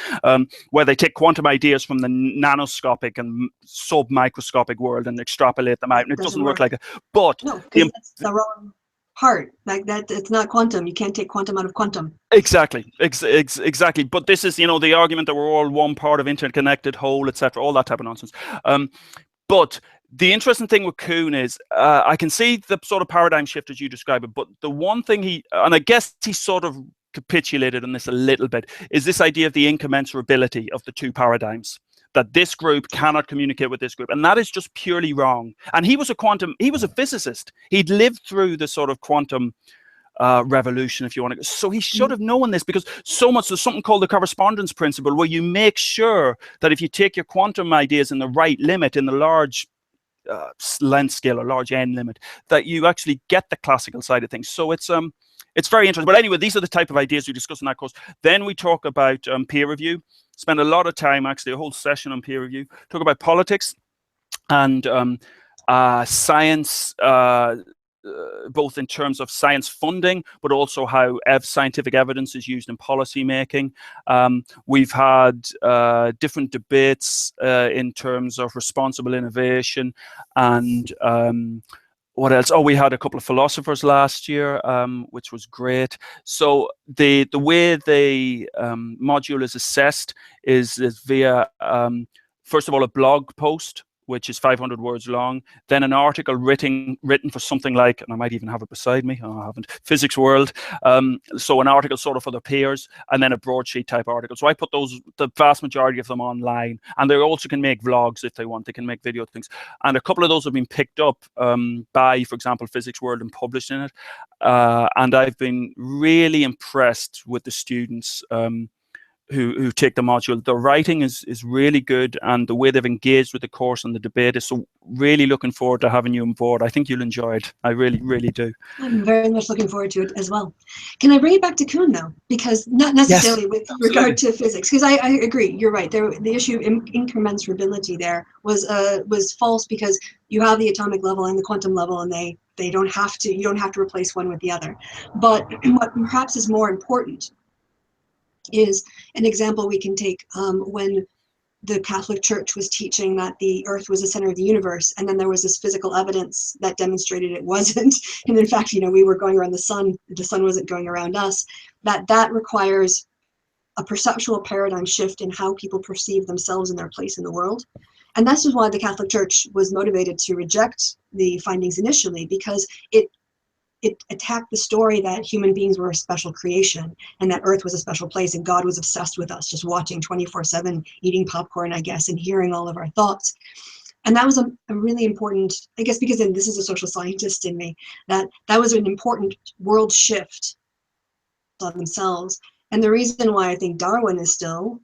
where they take quantum ideas from the nanoscopic and sub-microscopic world and extrapolate them out, and it doesn't work like it. But no, because that's the wrong part. Like that, it's not quantum. You can't take quantum out of quantum. Exactly. But this is, the argument that we're all one part of interconnected whole, etc., all that type of nonsense. But the interesting thing with Kuhn is, I can see the sort of paradigm shift as you describe it, but the one thing and I guess he sort of capitulated on this a little bit, is this idea of the incommensurability of the two paradigms. That this group cannot communicate with this group, and that is just purely wrong. And he was a physicist. He'd lived through the sort of quantum revolution, if you want to. So he should have known this, because there's something called the correspondence principle, where you make sure that if you take your quantum ideas in the right limit, in the large length scale or large n limit, that you actually get the classical side of things. So it's very interesting. But anyway, these are the type of ideas we discuss in that course. Then we talk about peer review. Spend a lot of time, actually, a whole session on peer review. Talk about politics and science, both in terms of science funding, but also how scientific evidence is used in policy making. We've had different debates in terms of responsible innovation and what else? Oh, we had a couple of philosophers last year, which was great. So the way the module is assessed is via, first of all, a blog post, which is 500 words long, then an article written for something like, and I might even have it beside me, I haven't, Physics World, so an article sort of for their peers, and then a broadsheet type article. So I put the vast majority of them online, and they also can make vlogs if they want, they can make video things. And a couple of those have been picked up by, for example, Physics World, and published in it. And I've been really impressed with the students who take the module. The writing is really good, and the way they've engaged with the course and the debate is so. Really looking forward to having you on board. I think you'll enjoy it. I really, really do. I'm very much looking forward to it as well. Can I bring it back to Kuhn though? Because not necessarily with regard to physics, because I agree, you're right. The issue of incommensurability there was false, because you have the atomic level and the quantum level, and you don't have to replace one with the other. But what perhaps is more important is an example we can take when the Catholic Church was teaching that the Earth was the center of the universe, and then there was this physical evidence that demonstrated it wasn't. And in fact, we were going around the sun wasn't going around us. That requires a perceptual paradigm shift in how people perceive themselves and their place in the world. And this is why the Catholic Church was motivated to reject the findings initially, because it attacked the story that human beings were a special creation, and that Earth was a special place, and God was obsessed with us, just watching 24/7, eating popcorn, I guess, and hearing all of our thoughts. And that was a really important, I guess, because then this is a social scientist in me, that was an important world shift on themselves. And the reason why I think Darwin is still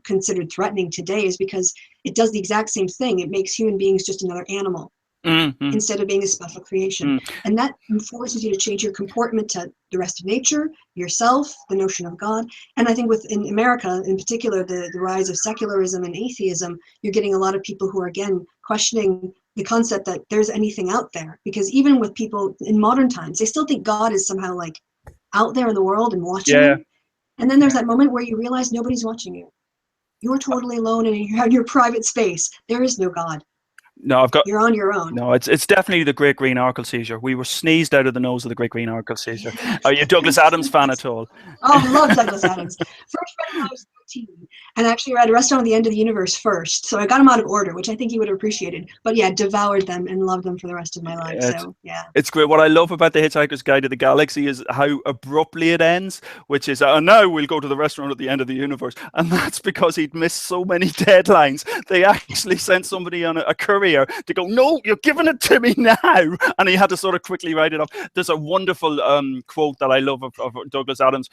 considered threatening today is because it does the exact same thing. It makes human beings just another animal. Instead of being a special creation. And that forces you to change your comportment to the rest of nature, yourself, the notion of God. And I think in America, in particular, the rise of secularism and atheism, you're getting a lot of people who are, again, questioning the concept that there's anything out there. Because even with people in modern times, they still think God is somehow like out there in the world and watching them. And then there's that moment where you realize nobody's watching you. You're totally alone and you have your private space. There is no God. No, You're on your own. No, it's definitely the Great Green Arkle Seizure. We were sneezed out of the nose of the Great Green Arkle Seizure. Are you a Douglas Adams fan at all? Oh, I love Douglas Adams. First read when I was 13, and actually read Restaurant at the End of the Universe first. So I got them out of order, which I think he would have appreciated. But yeah, devoured them and loved them for the rest of my life. So yeah. It's great. What I love about The Hitchhiker's Guide to the Galaxy is how abruptly it ends, which is, now we'll go to the restaurant at the end of the universe. And that's because he'd missed so many deadlines. They actually sent somebody on a courier to go, no, you're giving it to me now. And he had to sort of quickly write it up. There's a wonderful quote that I love of Douglas Adams.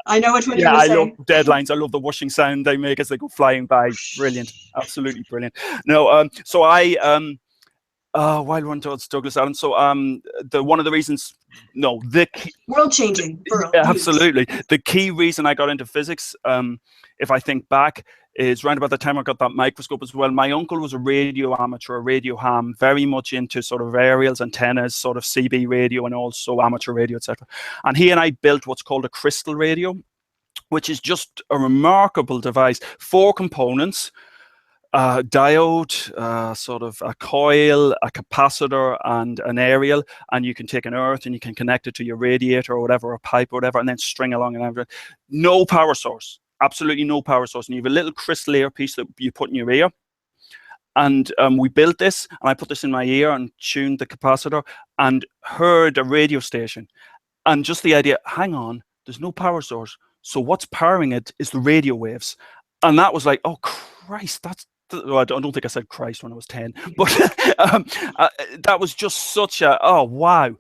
I know which one you're going to say. I love deadlines. I love the whooshing sound they make as they go flying by. Brilliant. Absolutely brilliant. No, so I... while we're on Douglas Adams, so one of the reasons, world changing. Absolutely, the key reason I got into physics, if I think back, is round about the time I got that microscope as well. My uncle was a radio amateur, a radio ham, very much into sort of aerials, antennas, sort of CB radio, and also amateur radio, etc. And he and I built what's called a crystal radio, which is just a remarkable device. 4 components. Diode, sort of a coil, a capacitor, and an aerial, and you can take an earth and you can connect it to your radiator or whatever, a pipe or whatever, and then string along and everything. No power source, absolutely no power source. And you have a little crystal earpiece that you put in your ear. And we built this, and I put this in my ear and tuned the capacitor and heard a radio station. And just the idea, hang on, there's no power source. So what's powering it is the radio waves. And that was like, oh, Christ, I don't think I said Christ when I was 10, but that was just such a, oh, wow.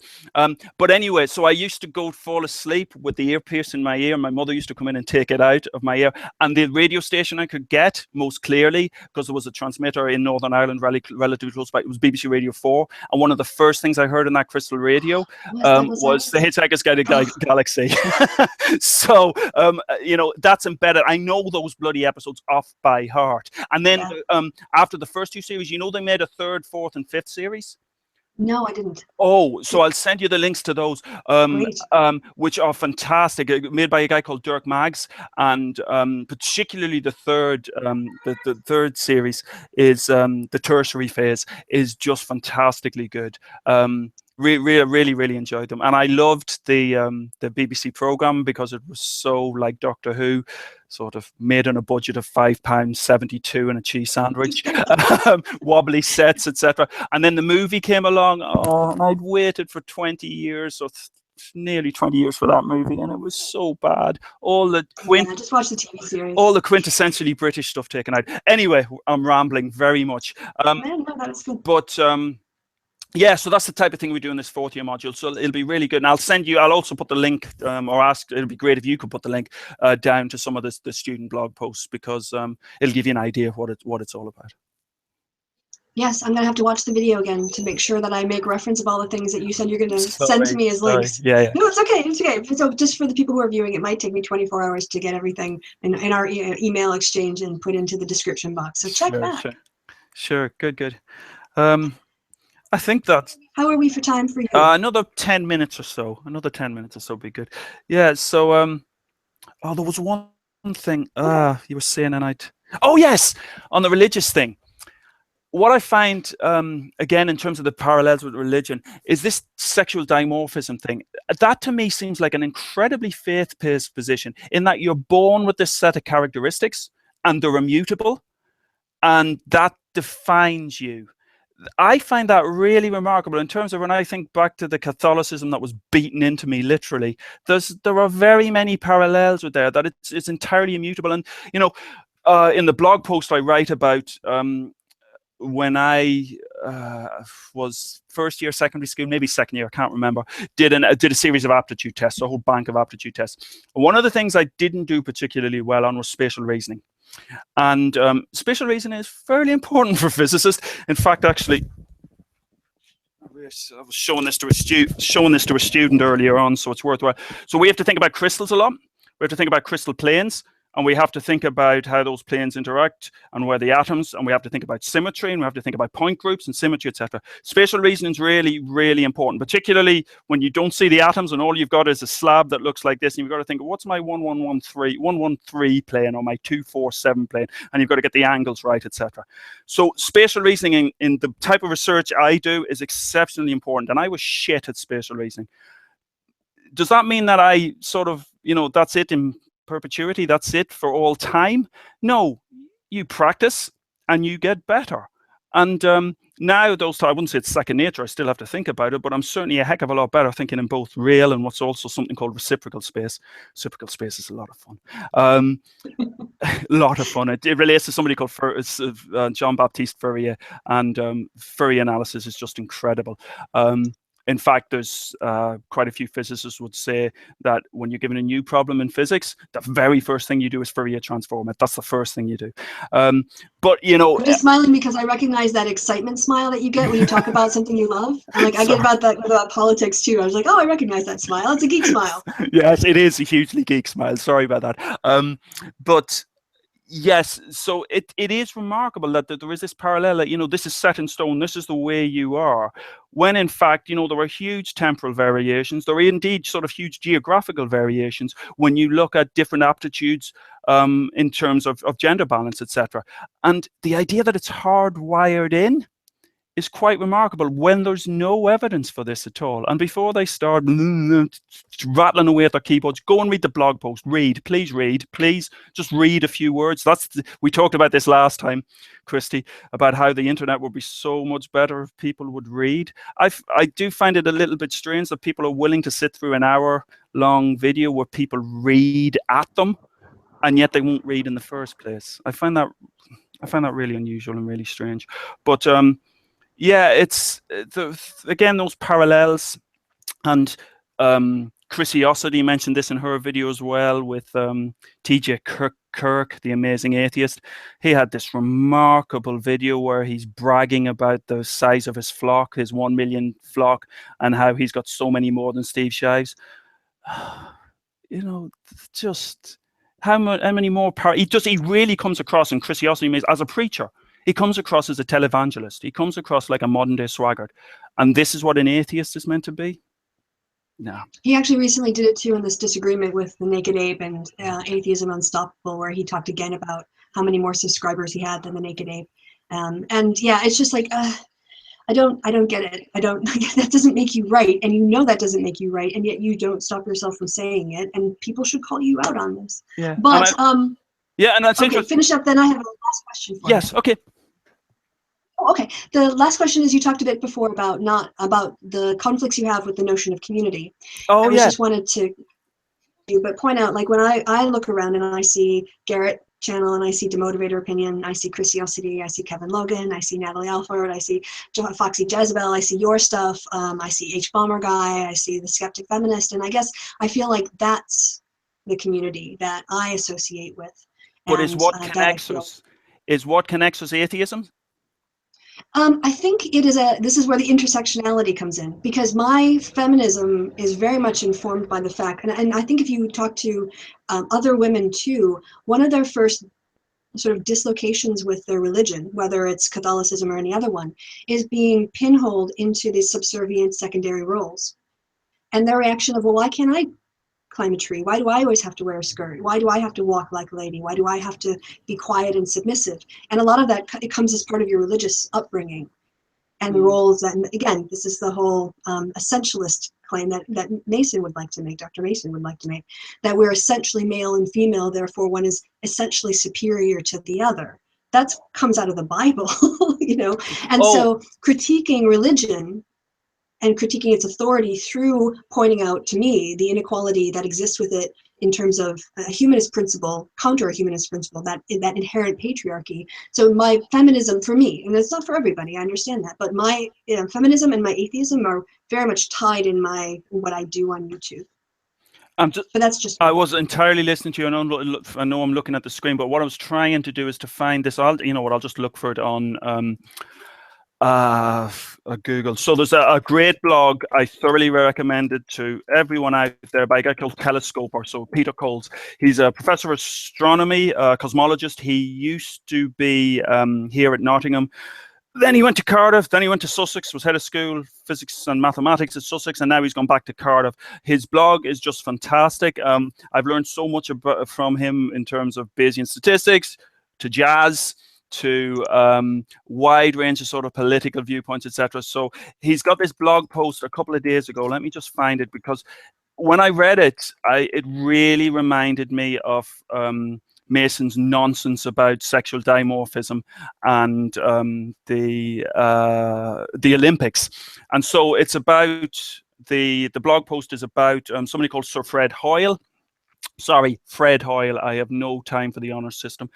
But anyway, so I used to fall asleep with the earpiece in my ear. My mother used to come in and take it out of my ear. And the radio station I could get most clearly, because there was a transmitter in Northern Ireland relatively close by, it was BBC Radio 4. And one of the first things I heard in that crystal radio was The Hitchhiker's Guide to the Galaxy. So, that's embedded. I know those bloody episodes off by heart. And then after the first 2 series, they made a 3rd, 4th, and 5th series. No, I didn't. Oh, so I'll send you the links to those, which are fantastic. Made by a guy called Dirk Maggs, and particularly the third series is the tertiary phase is just fantastically good. Really enjoyed them, and I loved the BBC program because it was so like Doctor Who, sort of made on a budget of £5.72 and a cheese sandwich, wobbly sets, etc. And then the movie came along, and I'd waited for 20 years, so nearly 20 years for that movie, and it was so bad. I just watched the TV series. All the quintessentially British stuff taken out. Anyway, I'm rambling very much. That's good. But yeah, so that's the type of thing we do in this 4th year module. So it'll be really good. And I'll also put the link, it'll be great if you could put the link down to some of the student blog posts, because it'll give you an idea of what it's all about. Yes, I'm going to have to watch the video again to make sure that I make reference of all the things that you said you're going to send to me as links. Yeah. No, it's okay. It's okay. So just for the people who are viewing, it might take me 24 hours to get everything in our email exchange and put into the description box. So check that. Sure. Good. I think that's... How are we for time for you? Another 10 minutes or so. Another 10 minutes or so would be good. Yeah, so... there was one thing you were saying, and oh, yes! On the religious thing. What I find, again, in terms of the parallels with religion, is this sexual dimorphism thing. That, to me, seems like an incredibly faith-based position, in that you're born with this set of characteristics, and they're immutable, and that defines you. I find that really remarkable in terms of when I think back to the Catholicism that was beaten into me, literally. There are very many parallels with there, that it's entirely immutable. And, in the blog post I write about when I was first year secondary school, maybe second year, I can't remember, did a series of aptitude tests, a whole bank of aptitude tests. One of the things I didn't do particularly well on was spatial reasoning. And spatial reasoning is fairly important for physicists. In fact, actually, I was showing this to a student earlier on, so it's worthwhile. So we have to think about crystals a lot. We have to think about crystal planes, and we have to think about how those planes interact and where the atoms, and we have to think about symmetry, and we have to think about point groups and symmetry, etc. Spatial reasoning is really, really important, particularly when you don't see the atoms and all you've got is a slab that looks like this, and you've got to think, what's my 113 plane or my 247 plane, and you've got to get the angles right, etc. So spatial reasoning in the type of research I do is exceptionally important, and I was shit at spatial reasoning. Does that mean that I sort of, that's it in perpetuity, that's it for all time? No, you practice and you get better. And now I wouldn't say it's second nature, I still have to think about it, but I'm certainly a heck of a lot better thinking in both real and what's also something called reciprocal space. Reciprocal space is a lot of fun. A lot of fun. It relates to somebody called Jean-Baptiste Fourier, and Fourier analysis is just incredible. In fact, there's quite a few physicists would say that when you're given a new problem in physics, the very first thing you do is Fourier transform it. That's the first thing you do. But I'm just smiling because I recognize that excitement smile that you get when you talk about something you love. And I get about politics too. I was like, oh, I recognize that smile. It's a geek smile. Yes, it is a hugely geek smile. Sorry about that. But yes, so it is remarkable that there is this parallel that, this is set in stone, this is the way you are, when in fact, there are huge temporal variations, there are indeed sort of huge geographical variations when you look at different aptitudes in terms of gender balance, etc. And the idea that it's hardwired in is quite remarkable when there's no evidence for this at all. And before they start rattling away at their keyboards, go and read the blog post. Please just read a few words. We talked about this last time, Kristi, about how the internet would be so much better if people would read. I do find it a little bit strange that people are willing to sit through an hour-long video where people read at them, and yet they won't read in the first place. I find that really unusual and really strange. But yeah, it's again those parallels, and Kristi mentioned this in her video as well with T.J. Kirk, the amazing atheist. He had this remarkable video where he's bragging about the size of his flock, his 1 million flock, and how he's got so many more than Steve Shives. Just how many more? He really comes across, and Kristi as a preacher. He comes across as a televangelist. He comes across like a modern-day Swaggart. And this is what an atheist is meant to be? No. He actually recently did it too in this disagreement with the Naked Ape and Atheism Unstoppable, where he talked again about how many more subscribers he had than the Naked Ape. And yeah, it's just like, I don't get it. That doesn't make you right. And that doesn't make you right. And yet you don't stop yourself from saying it. And people should call you out on this. Yeah. But, yeah, and that's interesting. Finish up, then I have a last question for you. Yes, okay. Oh, okay. The last question is, you talked a bit before about the conflicts you have with the notion of community. Oh, yeah. I just wanted to point out, like when I look around and I see Garrett channel and I see Demotivator Opinion, I see Kristi, I see Kevin Logan, I see Natalie Alford, I see Foxy Jezebel, I see your stuff, I see H Bomber Guy, I see the Skeptic Feminist, and I guess I feel like that's the community that I associate with. But is what connects us atheism? I think this is where the intersectionality comes in, because my feminism is very much informed by the fact, and I think if you talk to other women too, one of their first sort of dislocations with their religion, whether it's Catholicism or any other one, is being pinholed into these subservient secondary roles. And their reaction of, well, why can't I climb a tree? Why do I always have to wear a skirt? Why do I have to walk like a lady? Why do I have to be quiet and submissive? And a lot of that, it comes as part of your religious upbringing and the roles. And again, this is the whole essentialist claim that Mason would like to make, Dr. Mason would like to make, that we're essentially male and female, therefore one is essentially superior to the other. That comes out of the Bible, And so critiquing religion and critiquing its authority through pointing out to me the inequality that exists with it in terms of a humanist principle, counter a humanist principle, that inherent patriarchy. So my feminism, for me, and it's not for everybody, I understand that, but my feminism and my atheism are very much tied in what I do on YouTube. But that's just. I was entirely listening to you, and I know I'm looking at the screen, but what I was trying to do is to find this. I'll just look for it on. Google. So there's a great blog I thoroughly recommend it to everyone out there by a guy called Telescoper. So Peter Coles, he's a professor of astronomy, cosmologist. He used to be here at Nottingham. Then he went to Cardiff, then he went to Sussex, was head of school, physics and mathematics at Sussex, and now he's gone back to Cardiff. His blog is just fantastic. I've learned so much from him in terms of Bayesian statistics, to jazz, to wide range of sort of political viewpoints, etc. So he's got this blog post a couple of days ago. Let me just find it, because when I read it, it really reminded me of Mason's nonsense about sexual dimorphism and the Olympics. And so it's about the blog post is about somebody called Sir Fred Hoyle. Sorry, Fred Hoyle. I have no time for the honor system.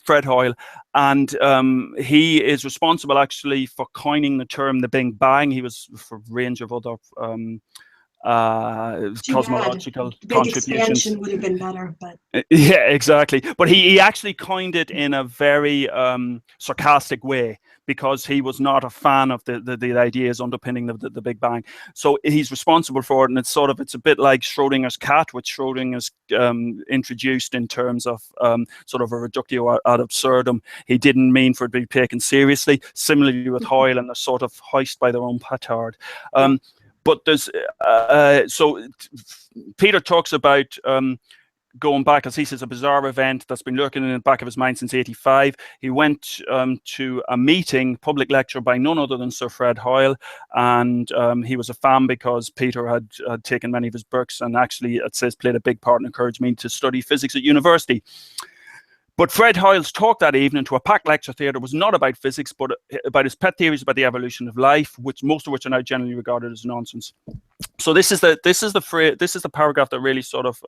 Fred Hoyle, and he is responsible actually for coining the term the Big Bang. He was for a range of other cosmological big contributions. Expansion would have been better, but yeah, exactly. But he actually coined it in a very sarcastic way, because he was not a fan of the ideas underpinning the Big Bang. So he's responsible for it, and it's a bit like Schrodinger's cat, which Schrodinger's introduced in terms of sort of a reductio ad absurdum. He didn't mean for it to be taken seriously. Similarly with Hoyle, and they're sort of hoist by their own petard. But there's so Peter talks about going back, as he says, a bizarre event that's been lurking in the back of his mind since '85. He went to a meeting, public lecture by none other than Sir Fred Hoyle, and he was a fan because Peter had taken many of his books, and actually, it says, played a big part in encouraging me to study physics at university. But Fred Hoyle's talk that evening to a packed lecture theatre was not about physics, but about his pet theories about the evolution of life, most of which are now generally regarded as nonsense. So this is the paragraph that really sort of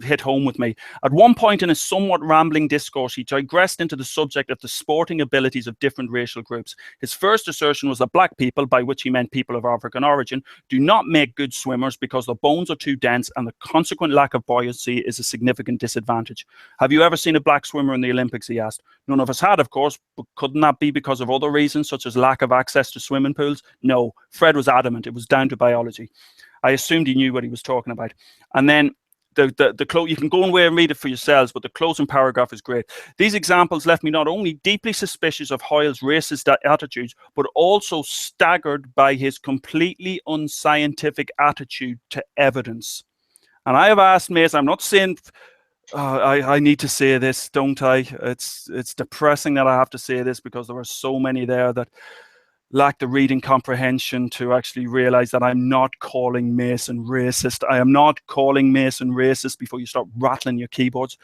hit home with me. At one point in a somewhat rambling discourse, he digressed into the subject of the sporting abilities of different racial groups. His first assertion was that black people, by which he meant people of African origin, do not make good swimmers because their bones are too dense, and the consequent lack of buoyancy is a significant disadvantage. Have you ever seen a black swimmer in the Olympics, he asked. None of us had, of course, but couldn't that be because of other reasons, such as lack of access to swimming pools? No, Fred was adamant. It was down to biology. I assumed he knew what he was talking about. And then you can go away and read it for yourselves, but the closing paragraph is great. These examples left me not only deeply suspicious of Hoyle's racist attitudes, but also staggered by his completely unscientific attitude to evidence. And I have asked Mason, I'm not saying I need to say this, don't I? It's depressing that I have to say this, because there are so many there that lack the reading comprehension to actually realize that I'm not calling Mason racist. I am not calling Mason racist before you start rattling your keyboards.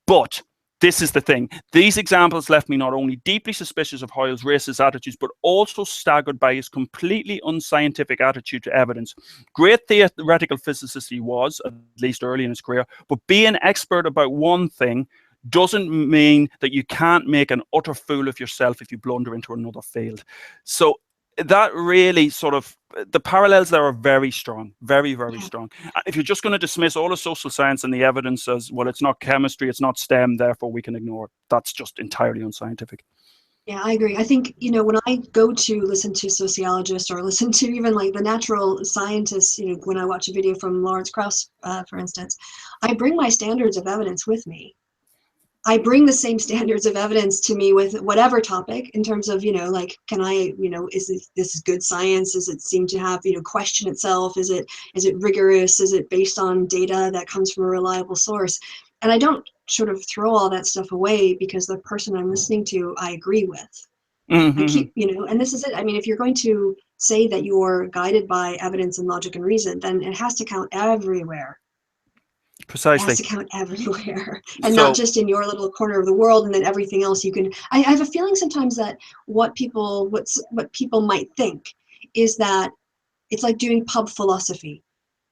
But this is the thing. These examples left me not only deeply suspicious of Hoyle's racist attitudes, but also staggered by his completely unscientific attitude to evidence. Great theoretical physicist he was, at least early in his career, but being expert about one thing doesn't mean that you can't make an utter fool of yourself if you blunder into another field. So that really sort of, the parallels there are very strong, very, very strong. If you're just going to dismiss all of social science and the evidence as, well, it's not chemistry, it's not STEM, therefore we can ignore it, that's just entirely unscientific. Yeah, I agree. I think, when I go to listen to sociologists or listen to even like the natural scientists, when I watch a video from Lawrence Krauss, for instance, I bring my standards of evidence with me. I bring the same standards of evidence to me with whatever topic, in terms of, like, can I, is this good science? Does it seem to have, question itself? Is it rigorous? Is it based on data that comes from a reliable source? And I don't sort of throw all that stuff away because the person I'm listening to, I agree with. I keep, and this is it. I mean, if you're going to say that you're guided by evidence and logic and reason, then it has to count everywhere. Precisely. It has to count everywhere, and not just in your little corner of the world, and then everything else you can. I have a feeling sometimes that what people might think is that it's like doing pub philosophy.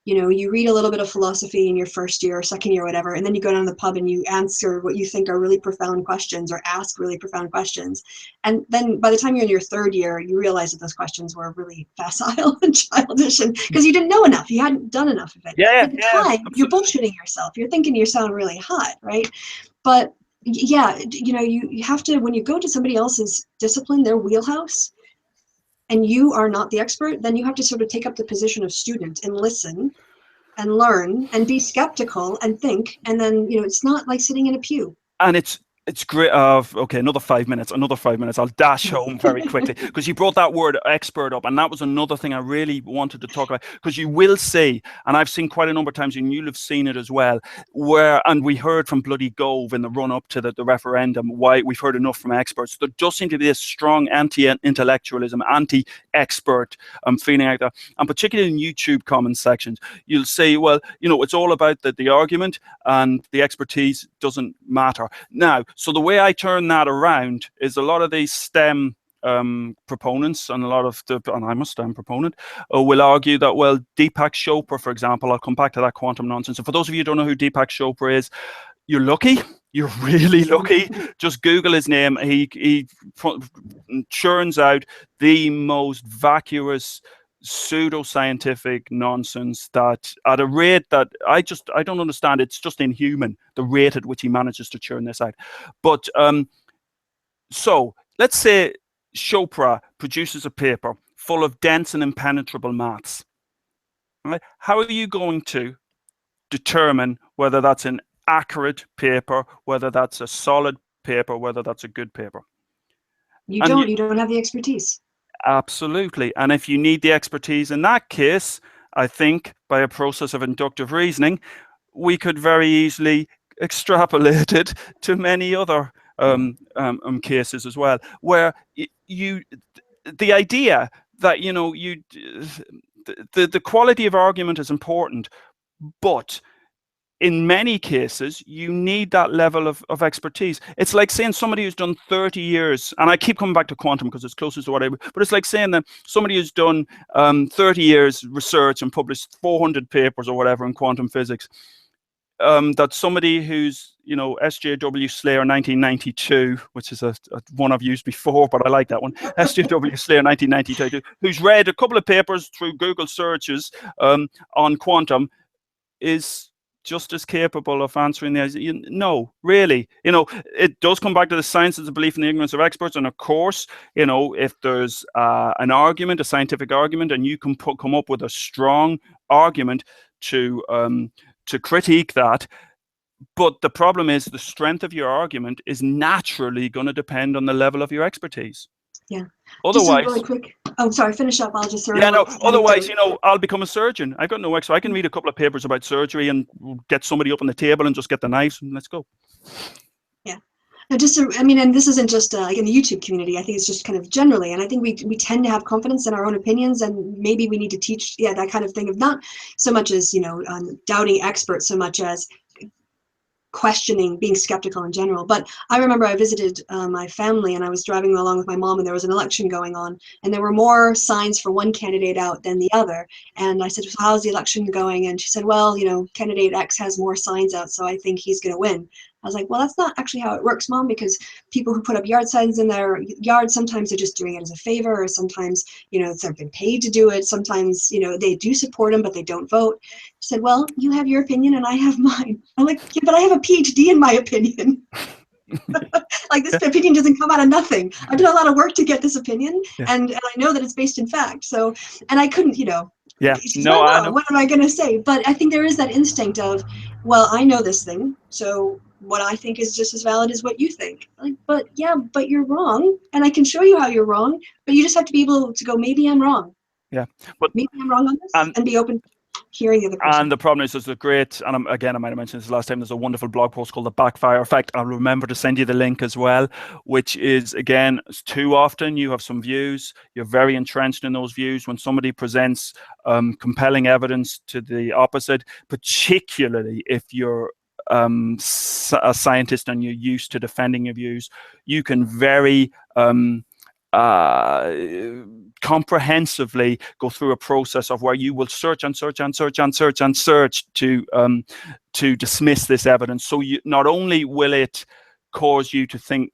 You read a little bit of philosophy in your first year or second year or whatever, and then you go down to the pub and you answer what you think are really profound questions, or ask really profound questions. And then by the time you're in your third year, you realize that those questions were really facile and childish, because you didn't know enough. You hadn't done enough of it. At the time, you're bullshitting yourself. You're thinking you sound really hot, right? But yeah, you know, you have to, when you go to somebody else's discipline, their wheelhouse, and you are not the expert, then you have to sort of take up the position of student and listen and learn and be skeptical and think. And then, you know, it's not like sitting in a pew. And it's great. Okay, another 5 minutes. I'll dash home very quickly because you brought that word expert up, and that was another thing I really wanted to talk about, because you will see, and I've seen quite a number of times, and you'll have seen it as well, and we heard from bloody Gove in the run up to the referendum, why we've heard enough from experts. There does seem to be this strong anti-intellectualism, anti-expert feeling like that, and particularly in YouTube comment sections, you'll say, well, you know, it's all about the argument, and the expertise doesn't matter. Now, so the way I turn that around is a lot of these STEM proponents, and a lot of and I'm a STEM proponent, will argue that, well, Deepak Chopra, for example, I'll come back to that quantum nonsense. And for those of you who don't know who Deepak Chopra is, you're lucky. You're really lucky. Just Google his name. He churns out the most vacuous pseudoscientific nonsense that at a rate that I don't understand. It's just inhuman, the rate at which he manages to churn this out. But so let's say Chopra produces a paper full of dense and impenetrable maths. Right? How are you going to determine whether that's an accurate paper, whether that's a solid paper, whether that's a good paper? You don't have the expertise. Absolutely. And if you need the expertise in that case, I think by a process of inductive reasoning, we could very easily extrapolate it to many other cases as well, where the idea that, you know, the quality of argument is important, but in many cases, you need that level of expertise. It's like saying somebody who's done 30 years, and I keep coming back to quantum because it's closest to what but it's like saying that somebody who's done 30 years research and published 400 papers or whatever in quantum physics, that somebody who's, you know, SJW Slayer 1992, which is a one I've used before, but I like that one, SJW Slayer 1992, who's read a couple of papers through Google searches on quantum, is just as capable of answering no, really. You know, it does come back to the science of the belief in the ignorance of experts. And of course, you know, if there's an argument, a scientific argument, and you can come up with a strong argument to critique that. But the problem is the strength of your argument is naturally going to depend on the level of your expertise. Yeah. Otherwise, just a really quick. Oh, sorry. Finish up. I'll just throw. Yeah, no. Otherwise, you know, I'll become a surgeon. I've got no extra. I can read a couple of papers about surgery and get somebody up on the table and just get the knives and let's go. Yeah. No, I mean, and this isn't just like in the YouTube community. I think it's just kind of generally, and I think we tend to have confidence in our own opinions, and maybe we need to teach, that kind of thing of not so much as, you know, doubting experts, so much as questioning, being skeptical in general. But I remember I visited my family, and I was driving along with my mom, and there was an election going on, and there were more signs for one candidate out than the other. And I said, so how's the election going? And she said, well, you know, candidate X has more signs out, so I think he's going to win. I was like, well, that's not actually how it works, Mom, because people who put up yard signs in their yard, sometimes they're just doing it as a favor, or sometimes, you know, they've been paid to do it. Sometimes, you know, they do support him, but they don't vote. She said, well, you have your opinion and I have mine. I'm like, yeah, but I have a PhD in my opinion. Like, this opinion doesn't come out of nothing. I've done a lot of work to get this opinion, and I know that it's based in fact. So, and I couldn't, you know, no, I know. What am I going to say? But I think there is that instinct of, well, I know this thing, so what I think is just as valid as what you think. Like, but you're wrong, and I can show you how you're wrong, but you just have to be able to go, maybe I'm wrong. Yeah, but maybe I'm wrong on this, and be open to hearing the other person. And the problem is, there's a great, and again, I might have mentioned this last time, there's a wonderful blog post called The Backfire Effect. I'll remember to send you the link as well, which is, again, too often you have some views, you're very entrenched in those views. When somebody presents compelling evidence to the opposite, particularly if you're a scientist and you're used to defending your views, you can very comprehensively go through a process of where you will search and search and search and search and search to dismiss this evidence. So you, not only will it cause you to think,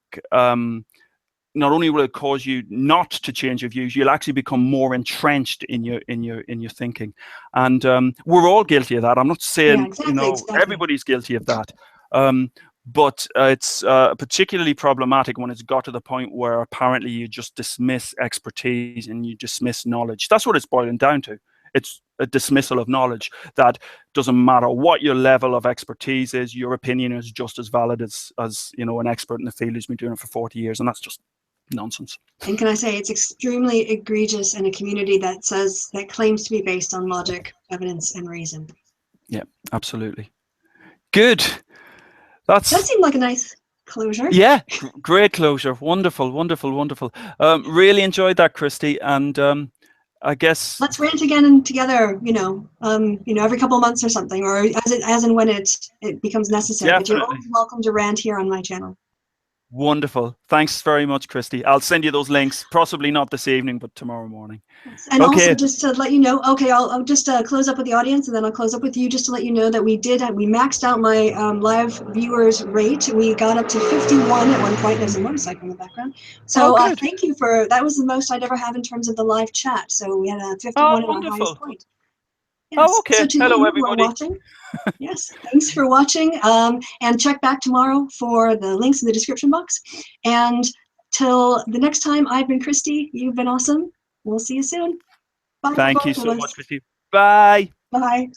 not only will it cause you not to change your views, you'll actually become more entrenched in your thinking. And we're all guilty of that. I'm not saying, exactly. Everybody's guilty of that. but it's particularly problematic when it's got to the point where apparently you just dismiss expertise and you dismiss knowledge. That's what it's boiling down to. It's a dismissal of knowledge, that doesn't matter what your level of expertise is, your opinion is just as valid as you know, an expert in the field who's been doing it for 40 years, and that's just nonsense. And can I say, it's extremely egregious in a community that claims to be based on logic, evidence, and reason. Yeah, absolutely. Good. That seemed like a nice closure. Yeah, great closure. Wonderful, wonderful, wonderful. Really enjoyed that, Kristi, and I guess let's rant again and together, you know, every couple of months or something, or as and when it becomes necessary. Definitely. But you're always welcome to rant here on my channel. Wonderful. Thanks very much, Kristi. I'll send you those links, possibly not this evening, but tomorrow morning. And also, just to let you know, okay, I'll just close up with the audience, and then I'll close up with you, just to let you know that we maxed out my live viewers rate. We got up to 51 at one point. There's a motorcycle in the background. So thank you that was the most I'd ever have in terms of the live chat. So we had a 51 at our highest point. Yes. Oh, okay. So to hello, you everybody. who are watching, yes, thanks for watching. And check back tomorrow for the links in the description box. And till the next time, I've been Kristi. You've been awesome. We'll see you soon. Bye. Thank you so much, Kristi. Bye. Bye.